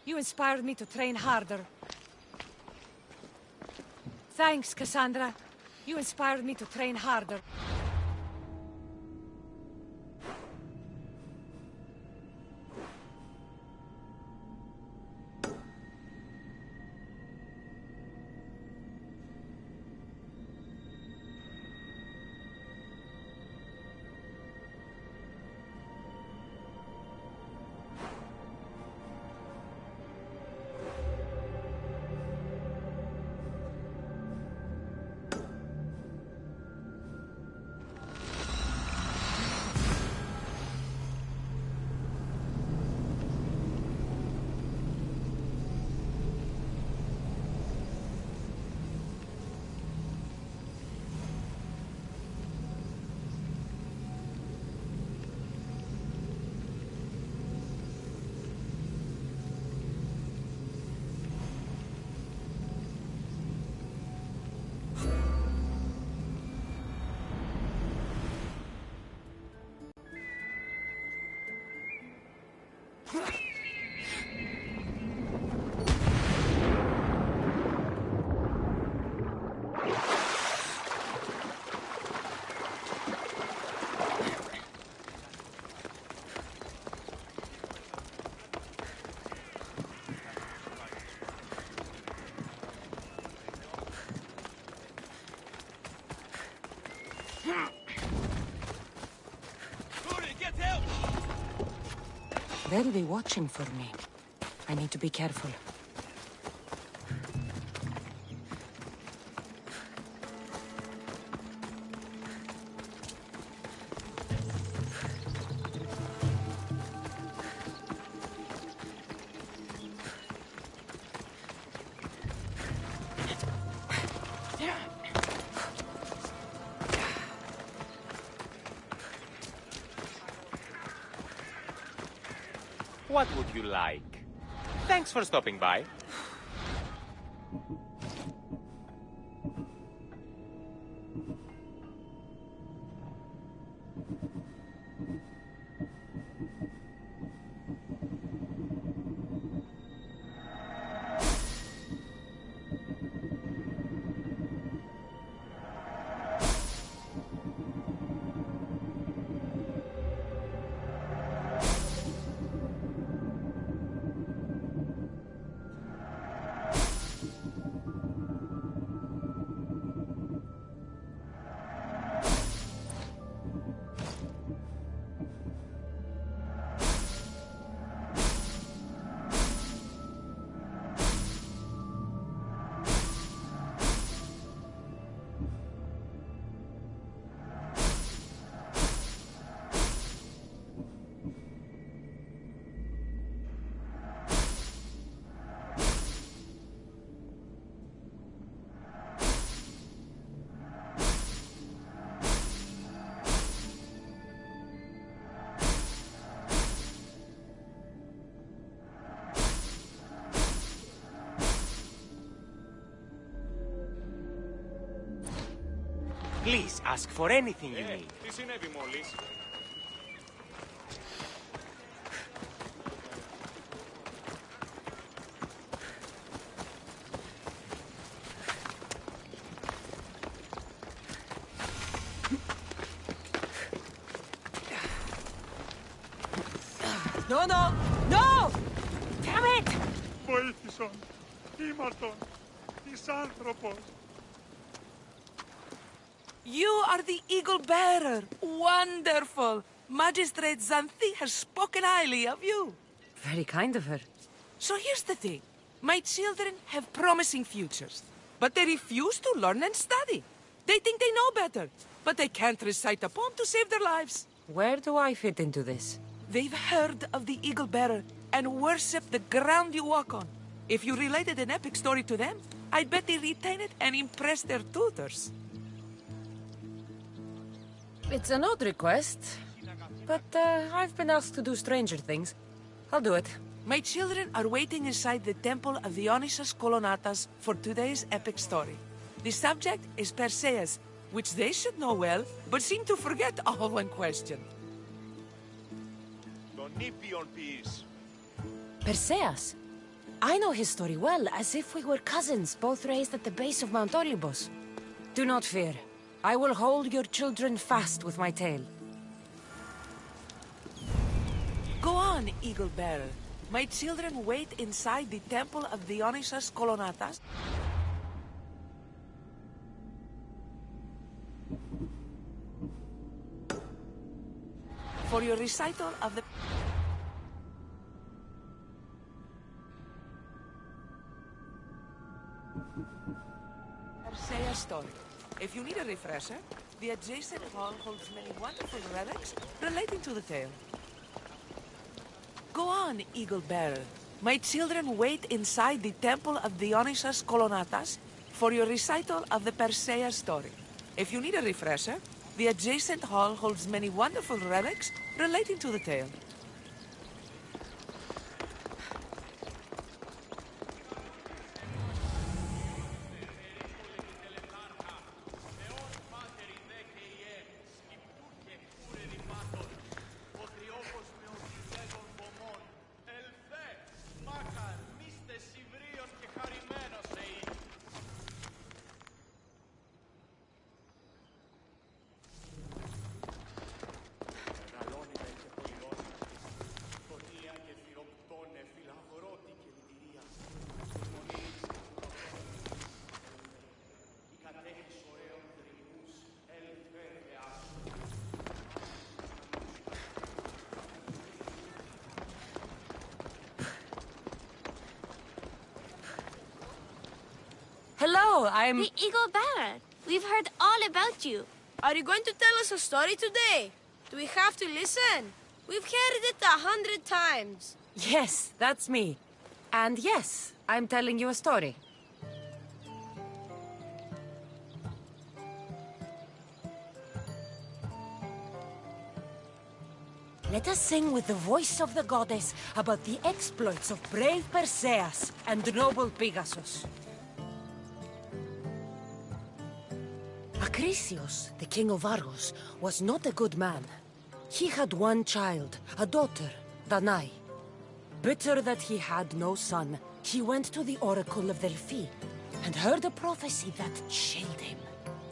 You inspired me to train harder. Thanks, Cassandra. You inspired me to train harder. They'll be watching for me. I need to be careful. What would you like? Thanks for stopping by. Please ask for anything you need. Τι συνέβη μόλις? No, no! No! Damn it! Βοήθησον, ήμαρτον, εις άνθρωπος. You are the eagle bearer. Wonderful. Magistrate Xanthi has spoken highly of you. Very kind of her. So here's the thing. My children have promising futures, but they refuse to learn and study. They think they know better, but they can't recite a poem to save their lives. Where do I fit into this? They've heard of the Eagle Bearer and worship the ground you walk on. If you related an epic story to them, I bet they retain it and impress their tutors. It's an odd request, but I've been asked to do stranger things. I'll do it. My children are waiting inside the temple of Dionysus Kolonatas for today's epic story. The subject is Perseus, which they should know well, but seem to forget all when questioned. Perseus? I know his story well, as if we were cousins, both raised at the base of Mount Olympus. Do not fear. I will hold your children fast with my tail. Go on, Eagle Bearer. My children wait inside the temple of Dionysus Kolonatas. For your recital of the Perseus story. If you need a refresher, the adjacent hall holds many wonderful relics relating to the tale. Go on, Eagle Bearer. My children wait inside the temple of Dionysus Kolonatas for your recital of the Perseus story. If you need a refresher, the adjacent hall holds many wonderful relics relating to the tale. Hello, I'm... The Eagle Bearer. We've heard all about you. Are you going to tell us a story today? Do we have to listen? We've heard it 100 times. Yes, that's me. And yes, I'm telling you a story. Let us sing with the voice of the goddess about the exploits of brave Perseus and noble Pegasus. Acrisius, the king of Argos, was not a good man. He had one child, a daughter, Danae. Bitter that he had no son, he went to the oracle of Delphi and heard a prophecy that chilled him.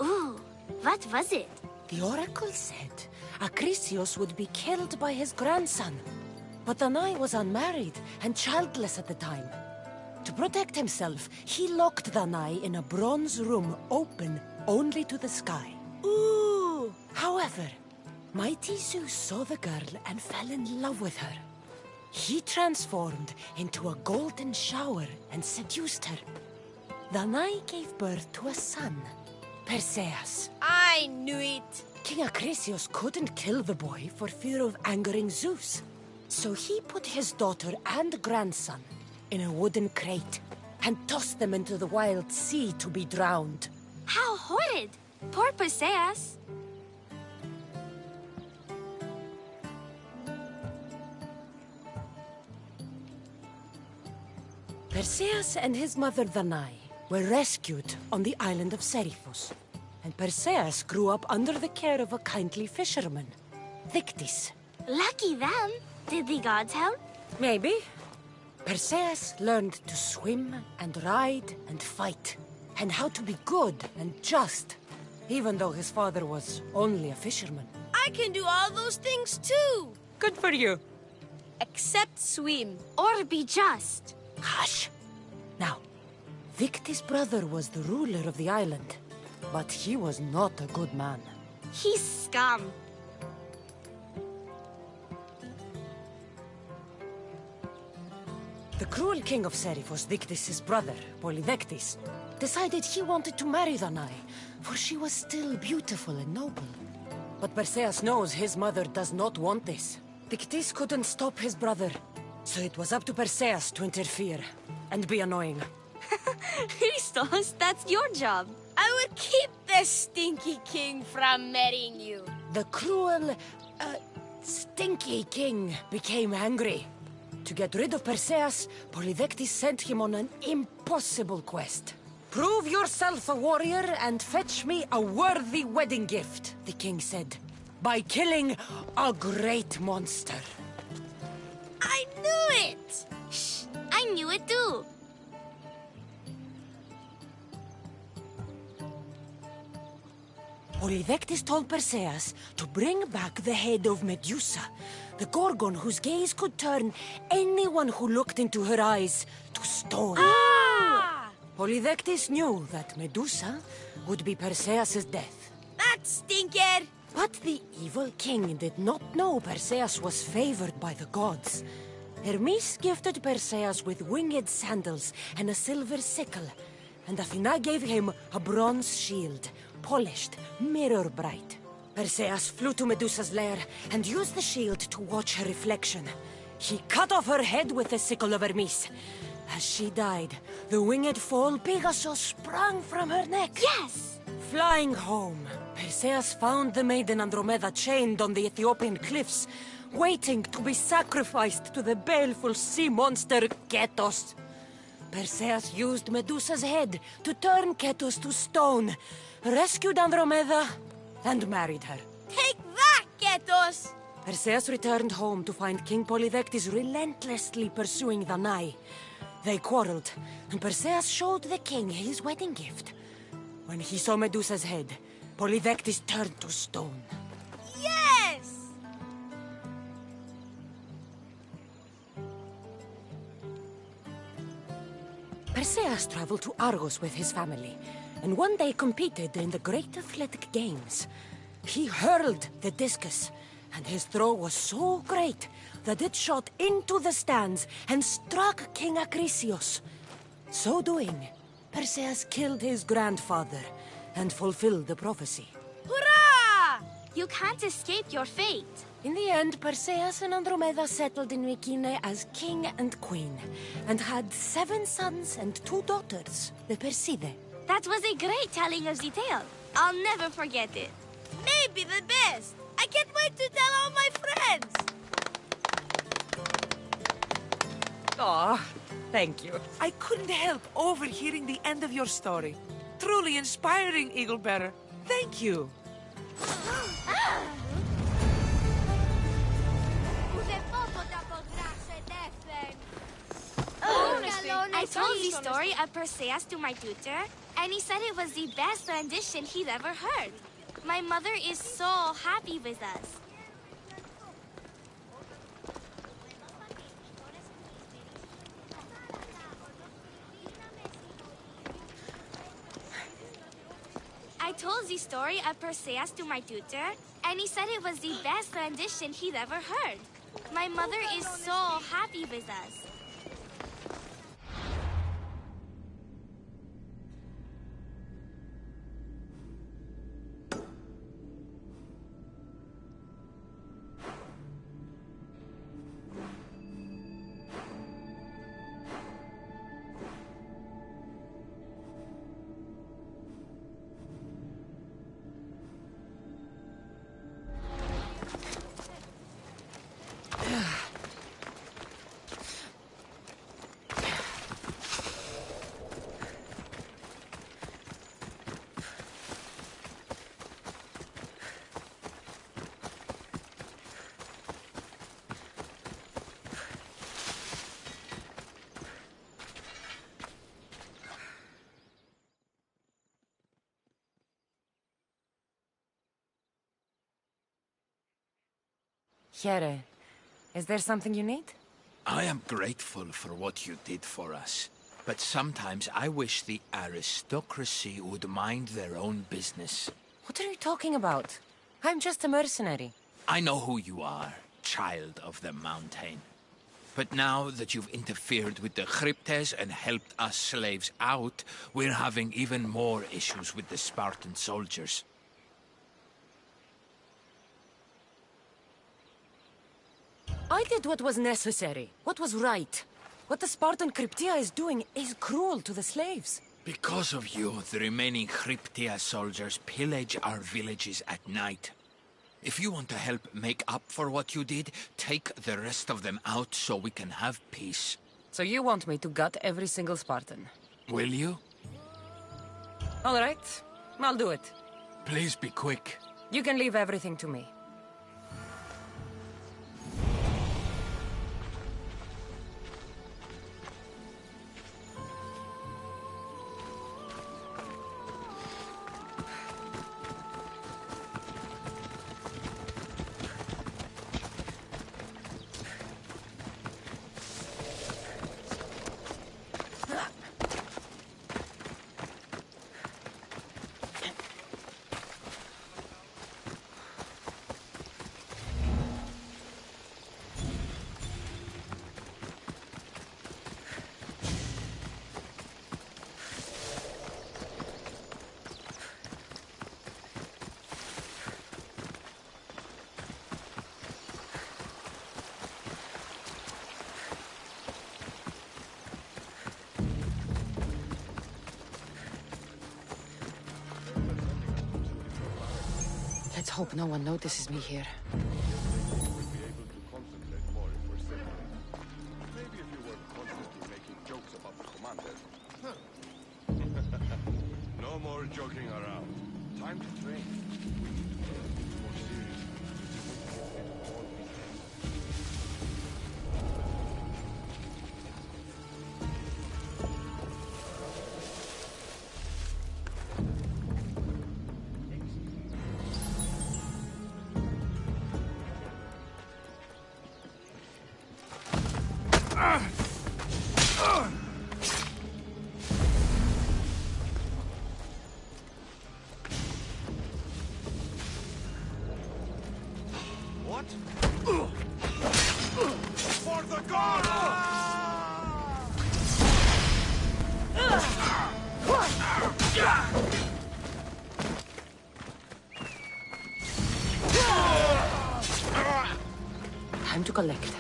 Ooh, what was it? The oracle said Acrisius would be killed by his grandson. But Danae was unmarried and childless at the time. To protect himself, he locked Danae in a bronze room open only to the sky. Ooh! However, mighty Zeus saw the girl and fell in love with her. He transformed into a golden shower and seduced her. Danae gave birth to a son, Perseus. I knew it! King Acrisius couldn't kill the boy for fear of angering Zeus. So he put his daughter and grandson in a wooden crate and tossed them into the wild sea to be drowned. How horrid! Poor Perseus. Perseus and his mother Danae were rescued on the island of Seriphos, and Perseus grew up under the care of a kindly fisherman, Dictys. Lucky them. Did the gods help? Maybe. Perseus learned to swim and ride and fight, and how to be good and just, even though his father was only a fisherman. I can do all those things too! Good for you. Except swim. Or be just. Hush. Now, Dictys' brother was the ruler of the island, but he was not a good man. He's scum. The cruel king of Seriphos, Dictys' brother, Polydectes, decided he wanted to marry Danae, for she was still beautiful and noble. But Perseus knows his mother does not want this. Dictys couldn't stop his brother, so it was up to Perseus to interfere and be annoying. Christos, that's your job. I will keep the stinky king from marrying you. The cruel, stinky king became angry. To get rid of Perseus, Polydectes sent him on an impossible quest. Prove yourself a warrior and fetch me a worthy wedding gift, the king said, by killing a great monster. I knew it! Shh, I knew it too. Polydectes told Perseus to bring back the head of Medusa, the Gorgon whose gaze could turn anyone who looked into her eyes to stone. Ah! Polydectes knew that Medusa would be Perseus' death. That stinker! But the evil king did not know Perseus was favored by the gods. Hermes gifted Perseus with winged sandals and a silver sickle, and Athena gave him a bronze shield, polished, mirror bright. Perseus flew to Medusa's lair and used the shield to watch her reflection. He cut off her head with the sickle of Hermes. As she died, the winged foal Pegasus sprang from her neck. Yes! Flying home, Perseus found the maiden Andromeda chained on the Ethiopian cliffs, waiting to be sacrificed to the baleful sea monster Ketos. Perseus used Medusa's head to turn Ketos to stone, rescued Andromeda, and married her. Take that, Ketos! Perseus returned home to find King Polydectes relentlessly pursuing Danae. They quarreled, and Perseus showed the king his wedding gift. When he saw Medusa's head, Polydectes turned to stone. Yes! Perseus traveled to Argos with his family, and one day competed in the Great Athletic Games. He hurled the discus, and his throw was so great that it shot into the stands and struck King Acrisius. So doing, Perseus killed his grandfather and fulfilled the prophecy. Hurrah! You can't escape your fate. In the end, Perseus and Andromeda settled in Mycenae as king and queen, and had 7 sons and 2 daughters, the Perseidae. That was a great telling of the tale. I'll never forget it. Maybe the best. I can't wait to tell all my friends. Aw, thank you. I couldn't help overhearing the end of your story. Truly inspiring, Eagle Bearer. Thank you. I told the story of Perseus to my tutor, and he said it was the best rendition he'd ever heard. My mother is so happy with us. I told the story of Perseus to my tutor, and he said it was the best rendition he'd ever heard. My mother is so happy with us. Here, is there something you need? I am grateful for what you did for us, but sometimes I wish the aristocracy would mind their own business. What are you talking about? I'm just a mercenary. I know who you are, child of the mountain. But now that you've interfered with the Cryptes and helped us slaves out, we're having even more issues with the Spartan soldiers. I did what was necessary, what was right. What the Spartan Cryptia is doing is cruel to the slaves. Because of you, the remaining Cryptia soldiers pillage our villages at night. If you want to help make up for what you did, take the rest of them out so we can have peace. So you want me to gut every single Spartan? Will you? All right, I'll do it. Please be quick. You can leave everything to me. Let's hope no one notices me here. No more joking around. Time to train. What? For the god! Time to collect.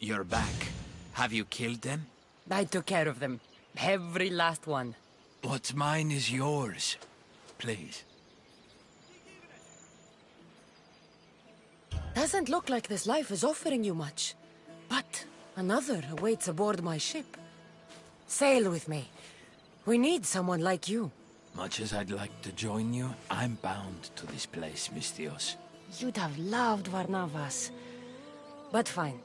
You're back. Have you killed them? I took care of them. Every last one. What's mine is yours. Please. Doesn't look like this life is offering you much. But another awaits aboard my ship. Sail with me. We need someone like you. Much as I'd like to join you, I'm bound to this place, Mistios. You'd have loved Varnavas. But fine.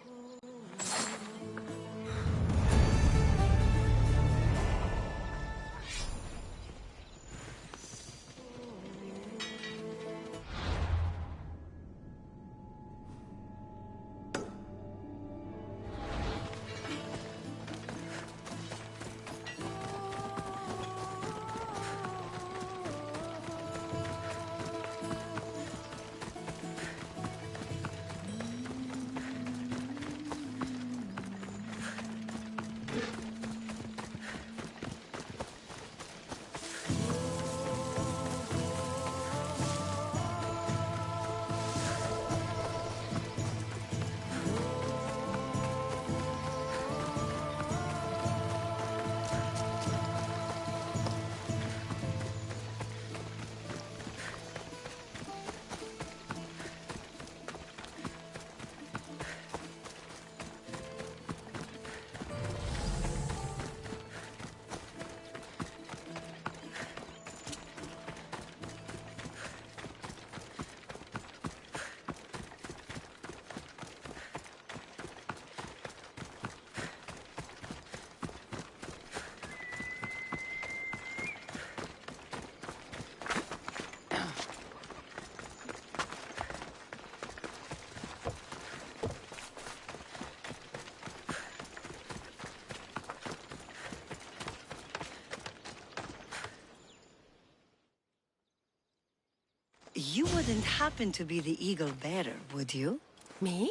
wouldn't happen to be the eagle bearer, would you? Me?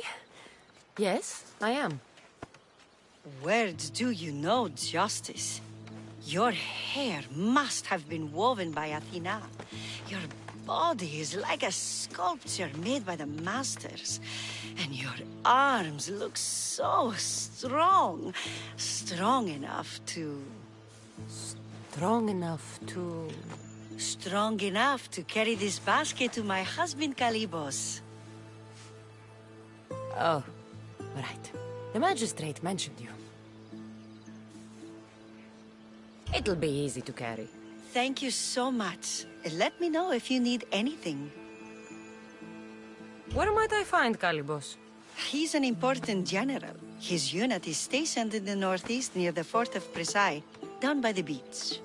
Yes, I am. Words do you know, Justice? Your hair must have been woven by Athena. Your body is like a sculpture made by the masters. And your arms look so strong. Strong enough to... Strong enough to... Strong enough to carry this basket to my husband Kalibos. Oh, right. The magistrate mentioned you. It'll be easy to carry. Thank you so much. Let me know if you need anything. Where might I find Kalibos? He's an important general. His unit is stationed in the northeast near the fort of Presai, down by the beach.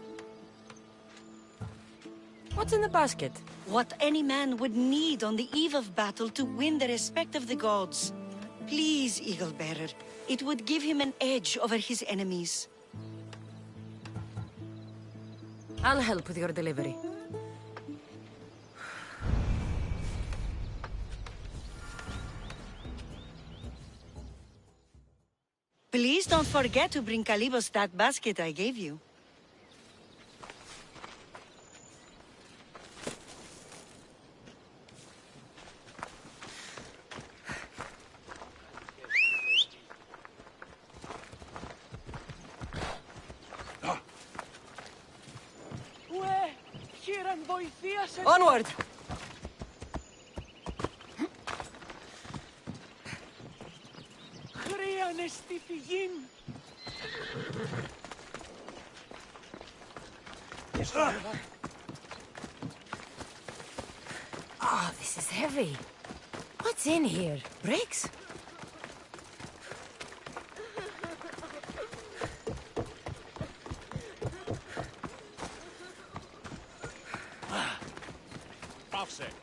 What's in the basket? What any man would need on the eve of battle to win the respect of the gods. Please, Eagle Bearer. It would give him an edge over his enemies. I'll help with your delivery. Please don't forget to bring Kalibos that basket I gave you. Onward! Oh, this is heavy. What's in here? Bricks? Offset.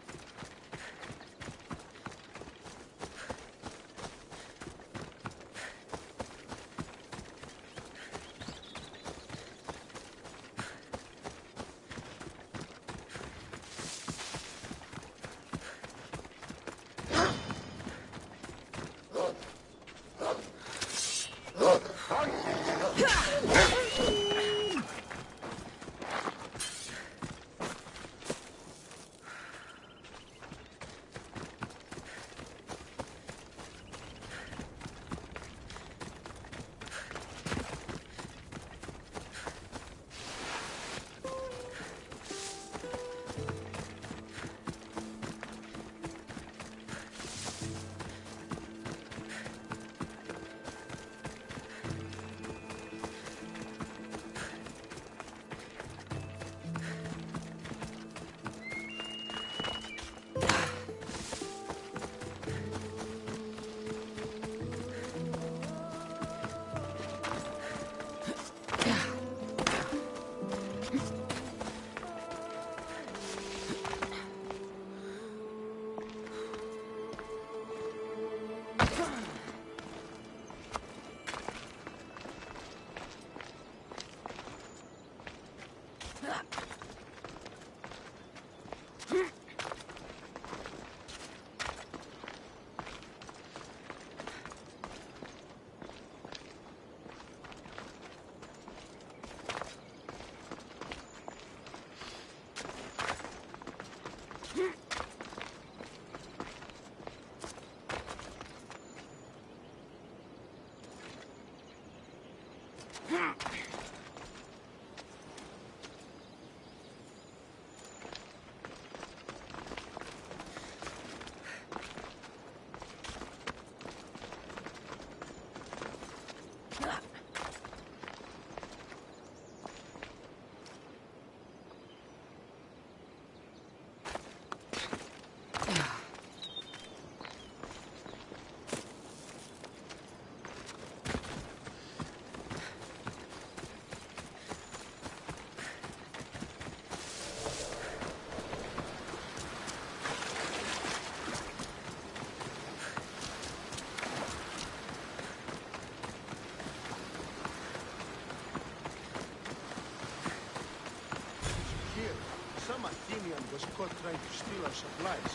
Athenian was caught trying to steal our supplies.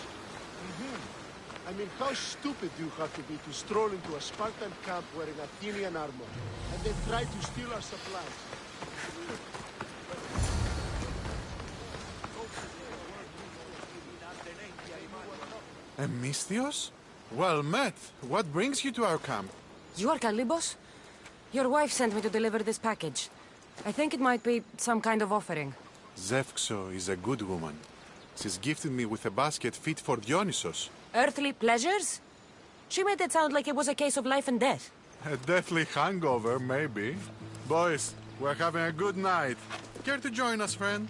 I mean, how stupid do you have to be to stroll into a Spartan camp wearing Athenian armor, and then try to steal our supplies? Misthios? Well met. What brings you to our camp? You are Kalybos? Your wife sent me to deliver this package. I think it might be some kind of offering. Zevxo is a good woman. She's gifted me with a basket fit for Dionysos. Earthly pleasures? She made it sound like it was a case of life and death. A deathly hangover, maybe. Boys, we're having a good night. Care to join us, friend?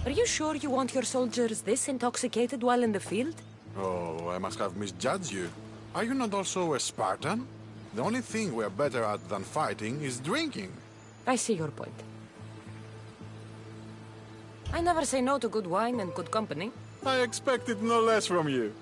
Are you sure you want your soldiers this intoxicated while in the field? Oh, I must have misjudged you. Are you not also a Spartan? The only thing we're better at than fighting is drinking. I see your point. I never say no to good wine and good company. I expected no less from you.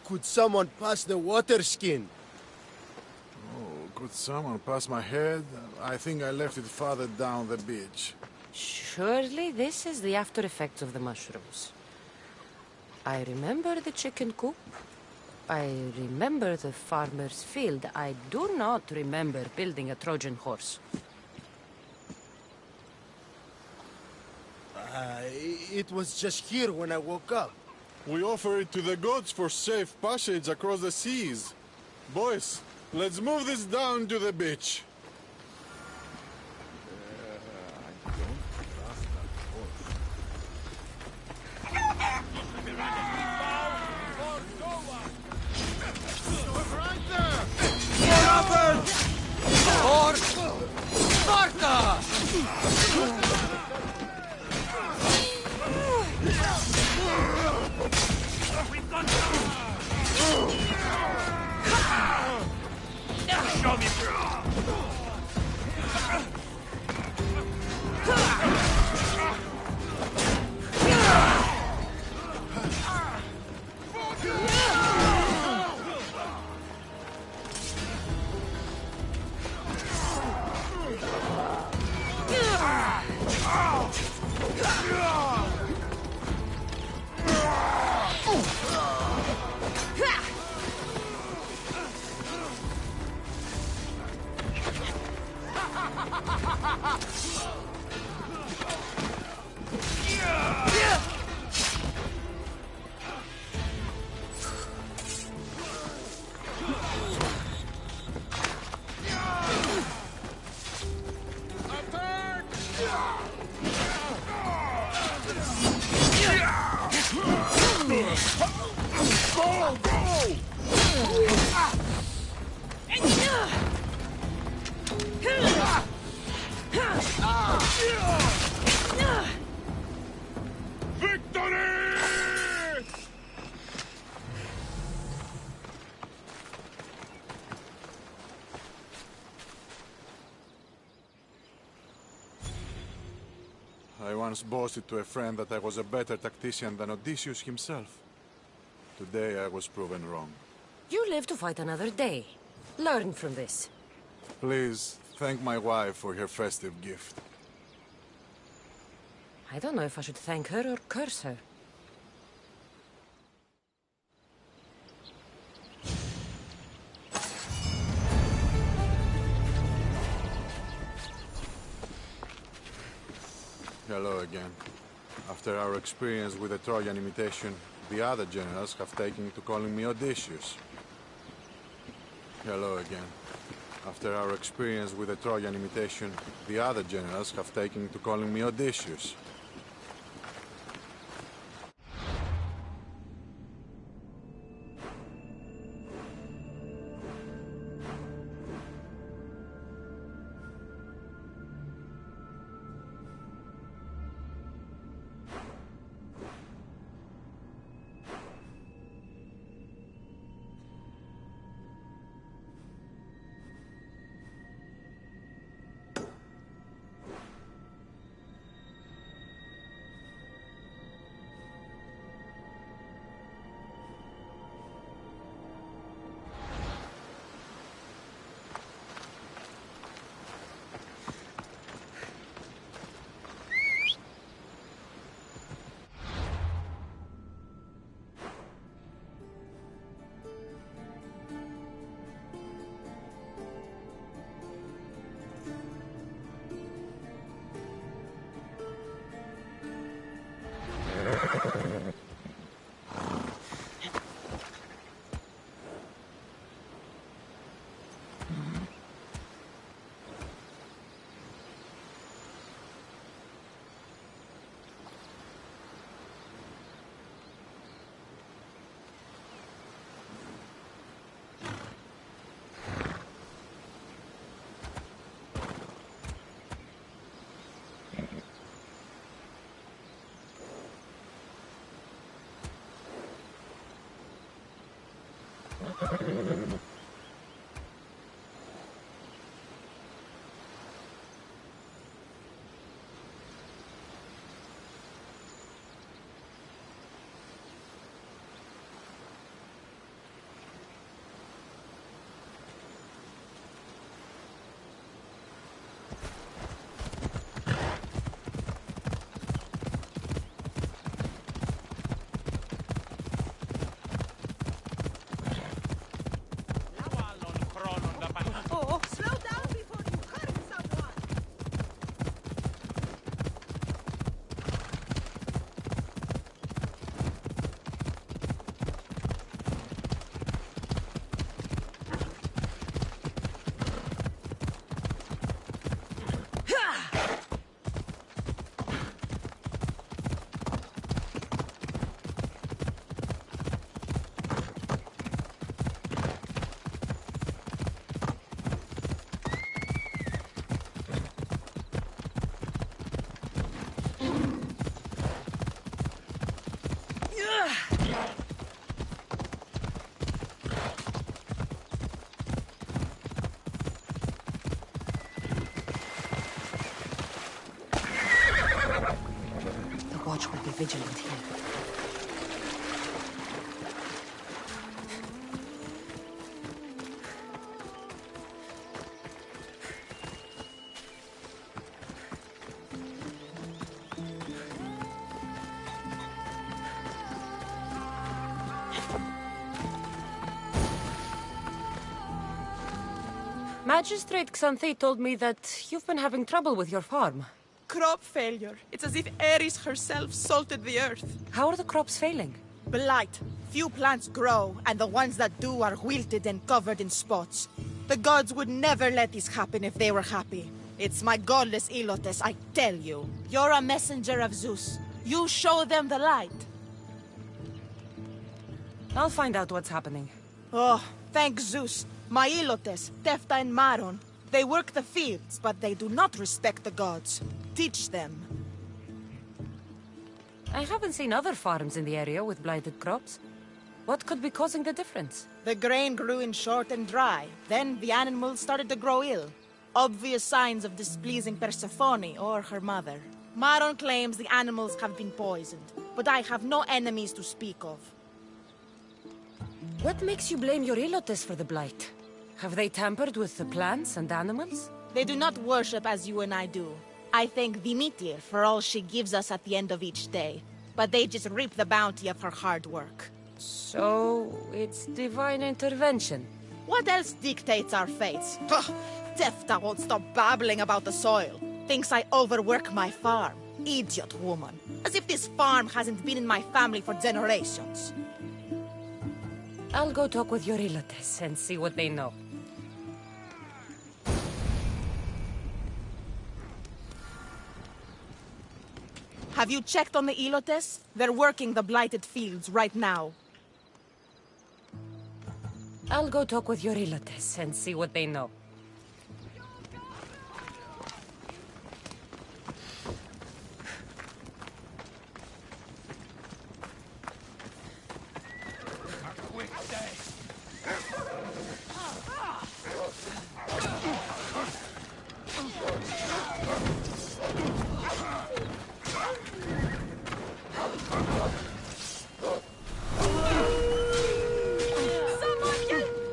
Could someone pass the water skin? Oh, could someone pass my head? I think I left it farther down the beach. Surely this is the after effects of the mushrooms. I remember the chicken coop. I remember the farmer's field. I do not remember building a Trojan horse. It was just here when I woke up. We offer it to the gods for safe passage across the seas. Boys, let's move this down to the beach. For Sparta! Show me, I once boasted to a friend that I was a better tactician than Odysseus himself. Today I was proven wrong. You live to fight another day. Learn from this. Please, thank my wife for her festive gift. I don't know if I should thank her or curse her. Hello again. After our experience with the Trojan imitation, the other generals have taken to calling me Odysseus. Hello again. After our experience with the Trojan imitation, the other generals have taken to calling me Odysseus. Oh, slow down before you hurt someone! The watch will be vigilant here. Magistrate Xanthi told me that you've been having trouble with your farm. Crop failure. It's as if Ares herself salted the earth. How are the crops failing? Blight. Few plants grow, and the ones that do are wilted and covered in spots. The gods would never let this happen if they were happy. It's my godless Ilotes, I tell you. You're a messenger of Zeus. You show them the light. I'll find out what's happening. Oh, thank Zeus. My Ilotes, Tefta and Maron. They work the fields, but they do not respect the gods. Teach them. I haven't seen other farms in the area with blighted crops. What could be causing the difference? The grain grew in short and dry. Then the animals started to grow ill. Obvious signs of displeasing Persephone or her mother. Maron claims the animals have been poisoned, but I have no enemies to speak of. What makes you blame your Ilotes for the blight? Have they tampered with the plants and animals? They do not worship as you and I do. I thank Dimitir for all she gives us at the end of each day, but they just reap the bounty of her hard work. So, it's divine intervention. What else dictates our fates? Tefta won't stop babbling about the soil. Thinks I overwork my farm. Idiot woman. As if this farm hasn't been in my family for generations. I'll go talk with your Ilotes and see what they know. Have you checked on the Ilotes? They're working the blighted fields right now. I'll go talk with your Ilotes and see what they know.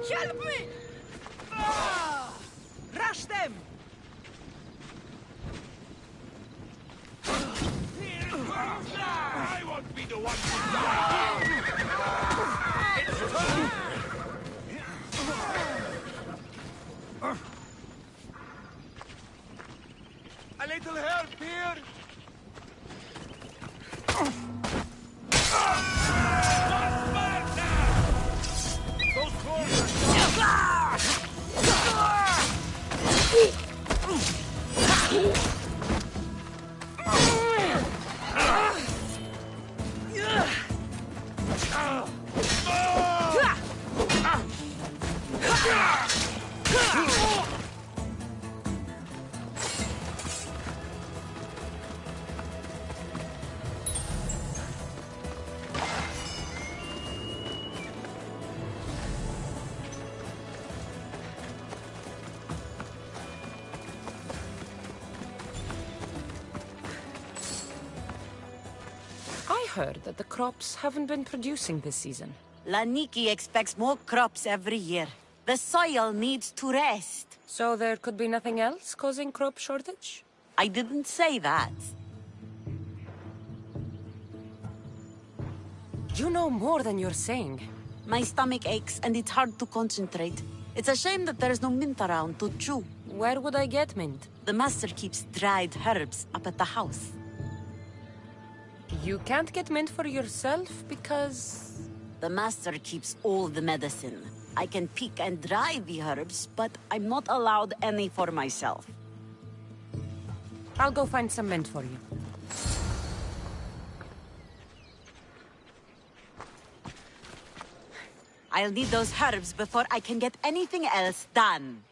Help me! Rush them! I won't be the one to die! I heard that the crops haven't been producing this season. Laniki expects more crops every year. The soil needs to rest. So there could be nothing else causing crop shortage? I didn't say that. You know more than you're saying. My stomach aches and it's hard to concentrate. It's a shame that there's no mint around to chew. Where would I get mint? The master keeps dried herbs up at the house. You can't get mint for yourself because... The master keeps all the medicine. I can pick and dry the herbs, but I'm not allowed any for myself. I'll go find some mint for you. I'll need those herbs before I can get anything else done.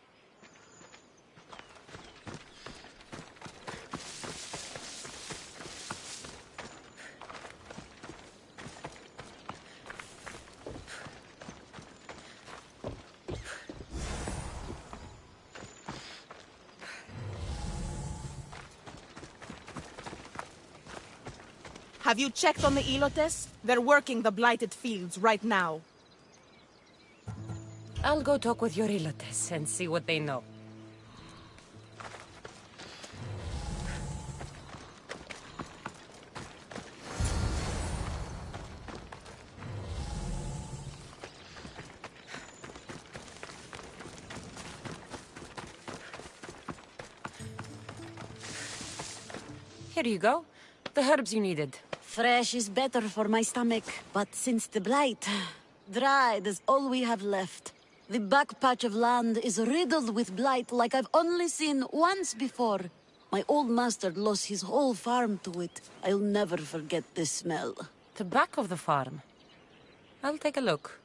Have you checked on the Elotes? They're working the blighted fields right now. I'll go talk with your Elotes and see what they know. Here you go. The herbs you needed. Fresh is better for my stomach, but since the blight, dried is all we have left. The back patch of land is riddled with blight like I've only seen once before. My old master lost his whole farm to it. I'll never forget this smell. The back of the farm. I'll take a look.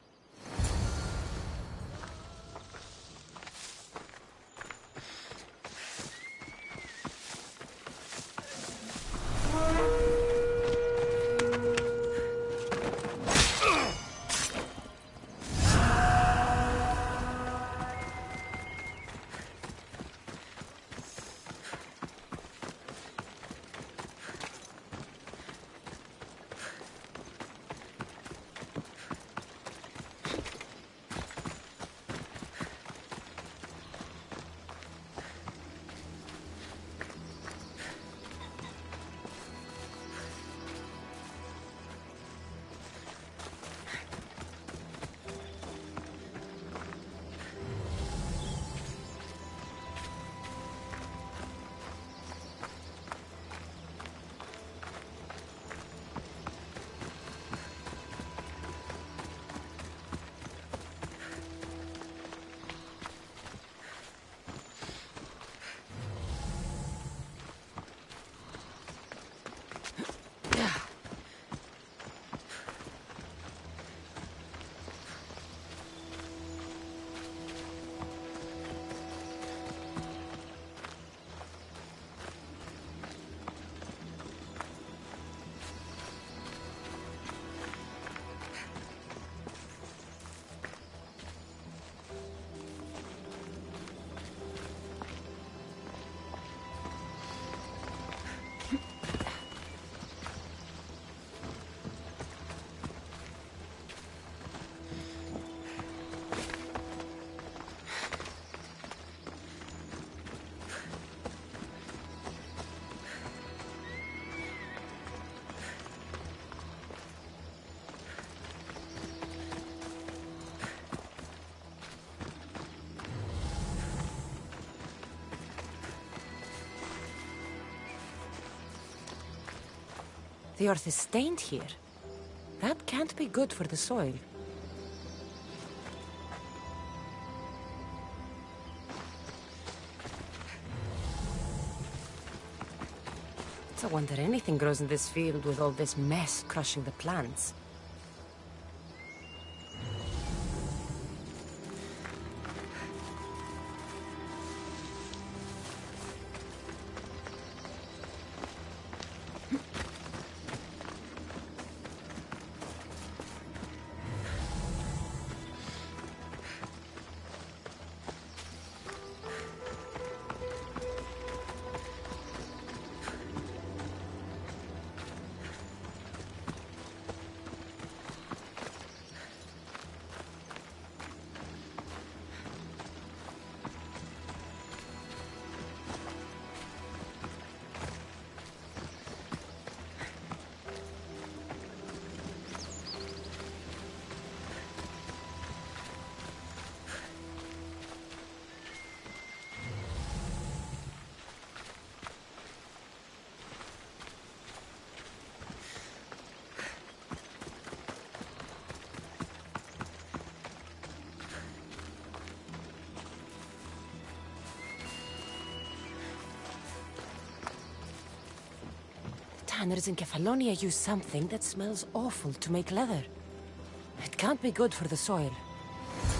The earth is stained here. That can't be good for the soil. It's a wonder anything grows in this field with all this mess crushing the plants. tanners in Kefalonia use something that smells awful to make leather. It can't be good for the soil.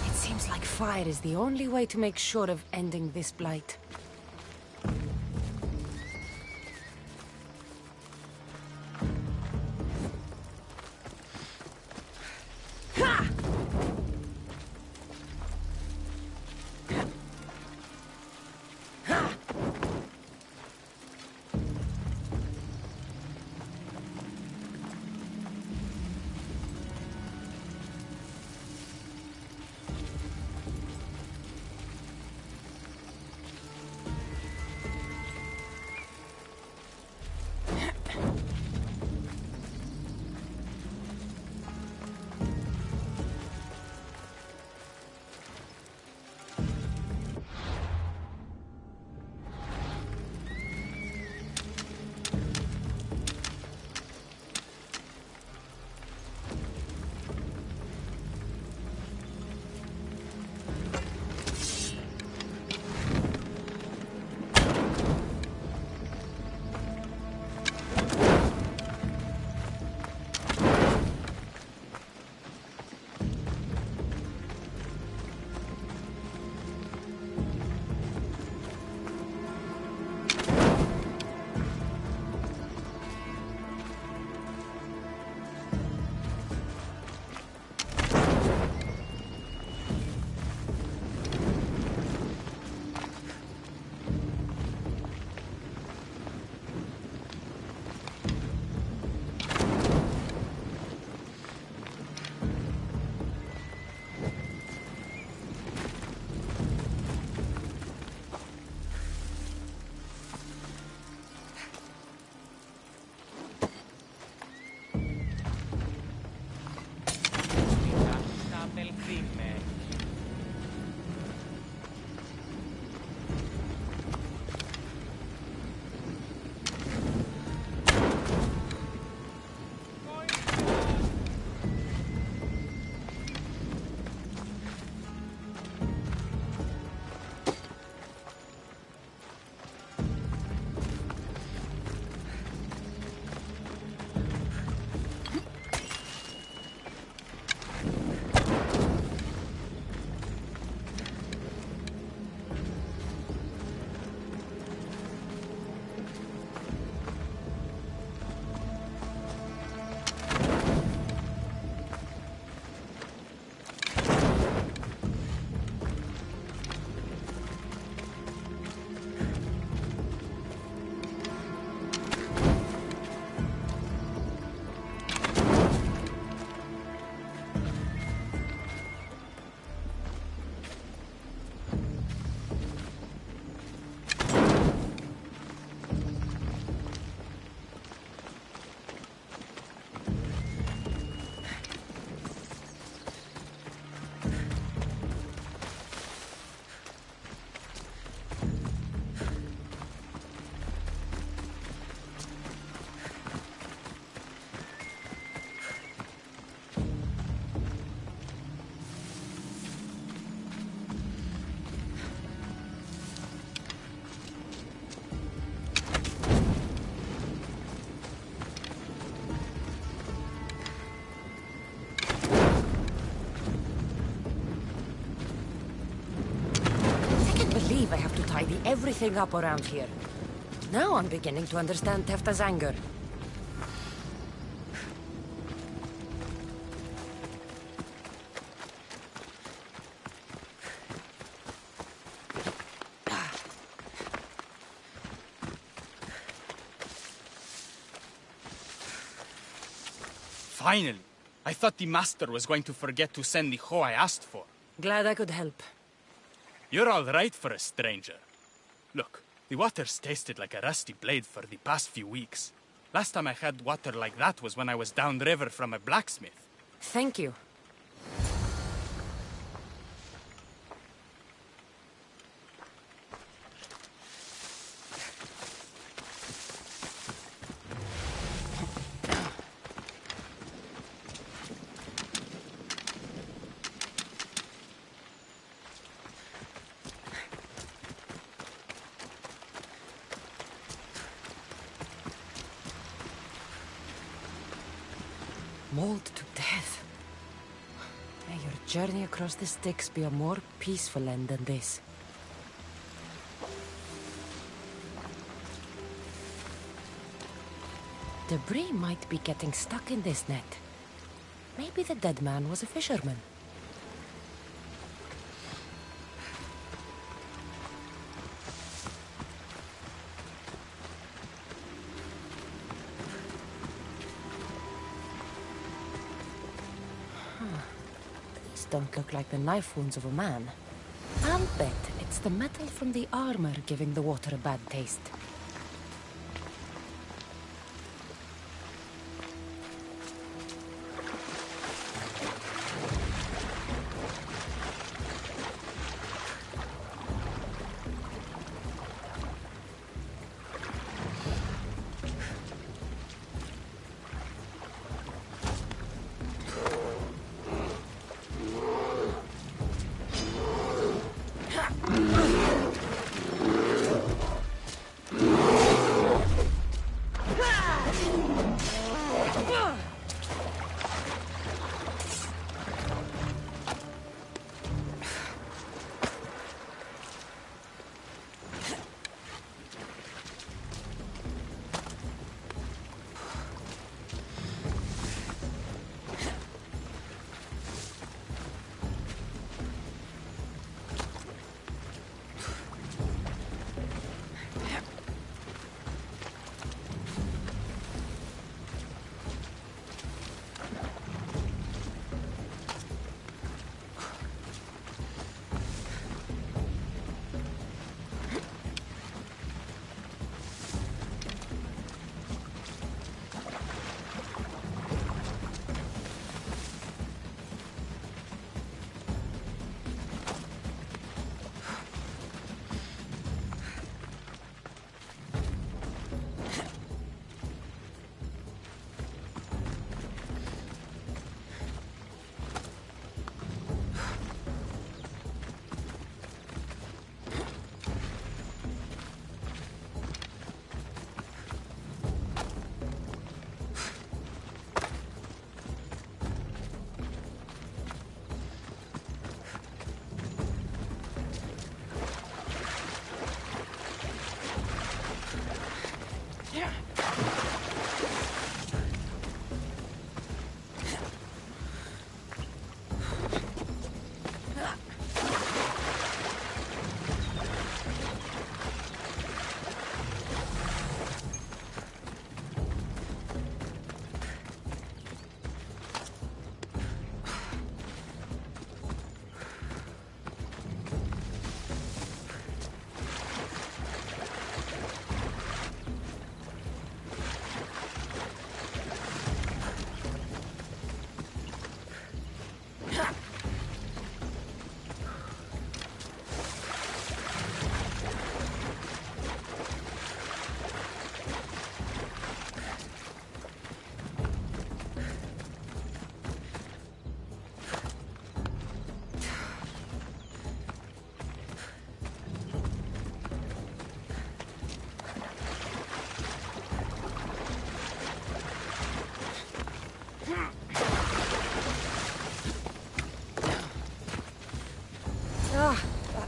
It seems like fire is the only way to make sure of ending this blight. I have to tidy everything up around here. Now I'm beginning to understand Tefta's anger. Finally! I thought the master was going to forget to send the hoe I asked for. Glad I could help. You're all right for a stranger. Look, the water's tasted like a rusty blade for the past few weeks. Last time I had water like that was when I was downriver from a blacksmith. Thank you. Mauled to death. May your journey across the Styx be a more peaceful end than this. Debris might be getting stuck in this net. Maybe the dead man was a fisherman. These don't look like the knife wounds of a man. I'll bet it's the metal from the armor giving the water a bad taste.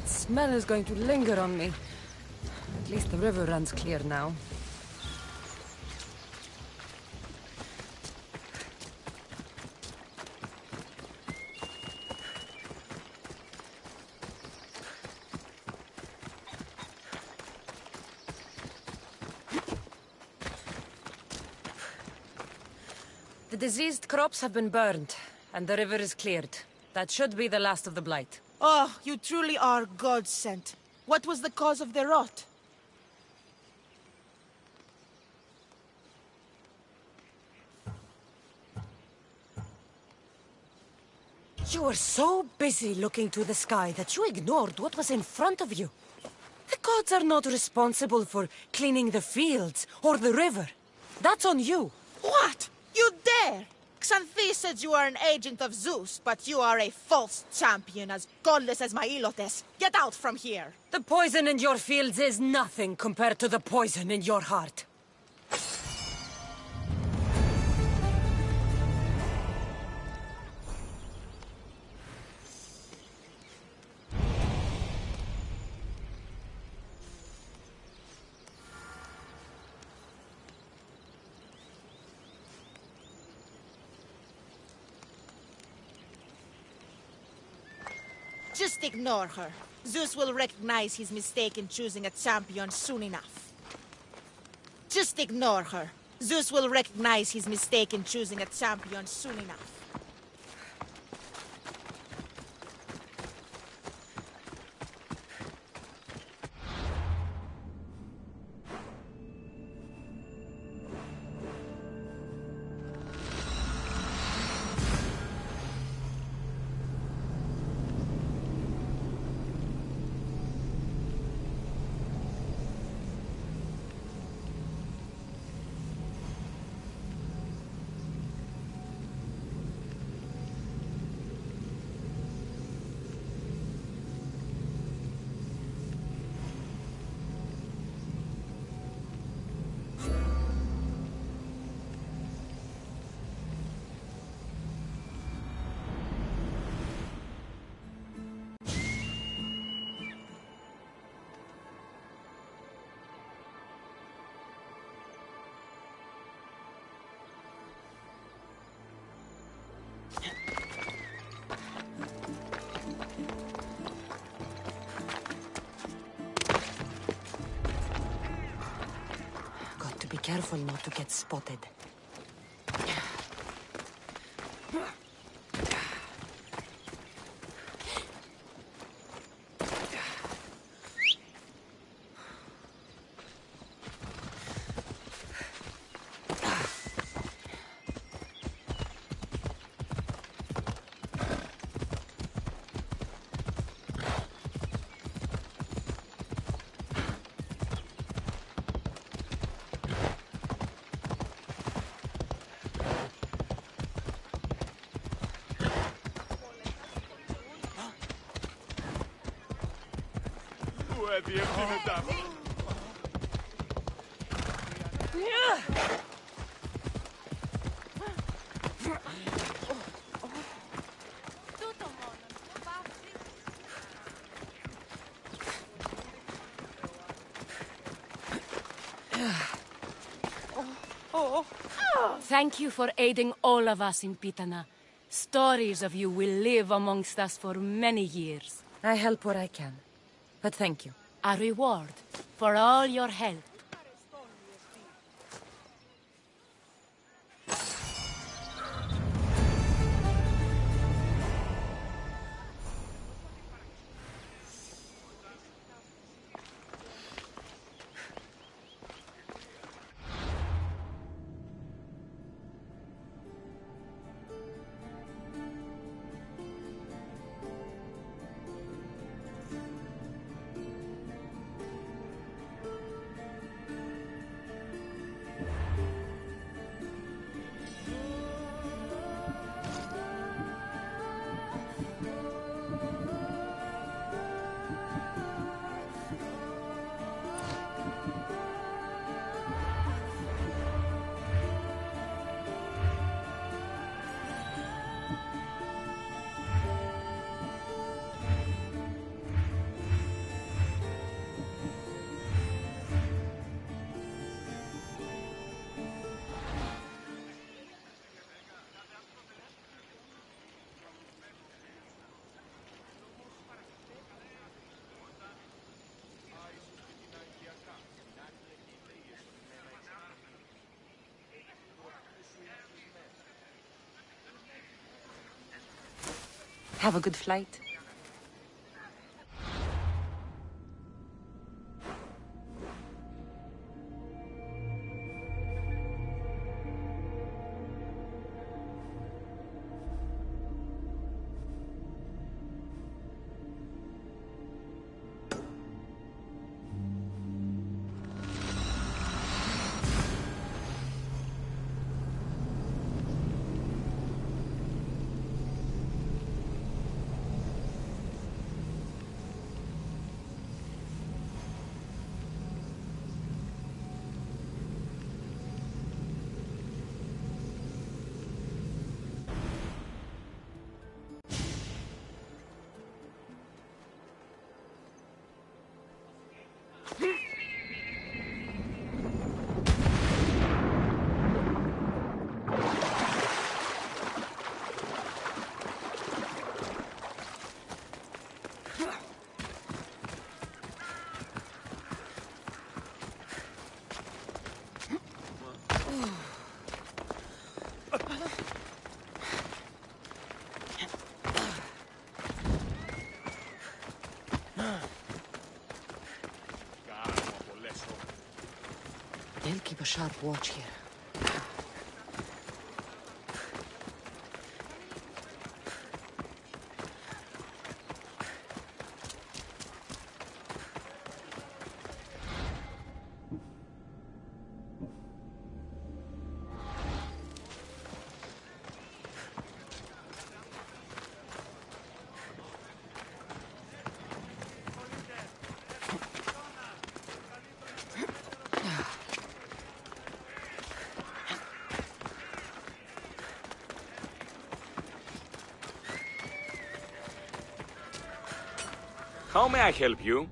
Smell is going to linger on me. At least the river runs clear now. The diseased crops have been burned, and the river is cleared. That should be the last of the blight. Oh, you truly are God-sent. What was the cause of the rot? You were so busy looking to the sky that you ignored what was in front of you. The gods are not responsible for cleaning the fields or the river. That's on you. What? You dare? Xanthi said you are an agent of Zeus, but you are a false champion as godless as my Ilotes. Get out from here! The poison in your fields is nothing compared to the poison in your heart. Just ignore her. Zeus will recognize his mistake in choosing a champion soon enough. Just ignore her. Zeus will recognize his mistake in choosing a champion soon enough. Be careful not to get spotted. Thank you for aiding all of us in Pitana. Stories of you will live amongst us for many years. I help where I can. But thank you. A reward for all your help. Have a good flight. sharp watch here. How may I help you?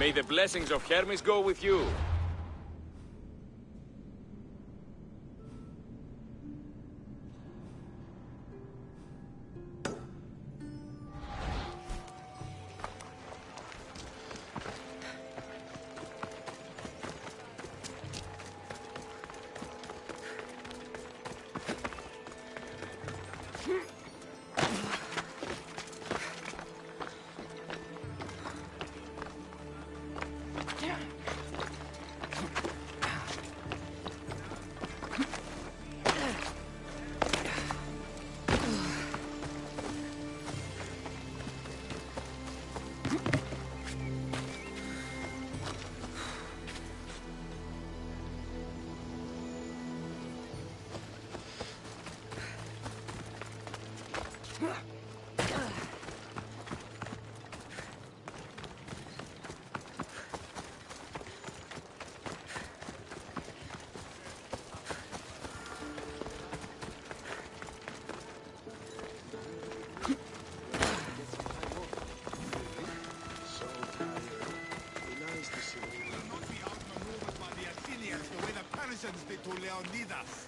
May the blessings of Hermes go with you. Did to Leonidas.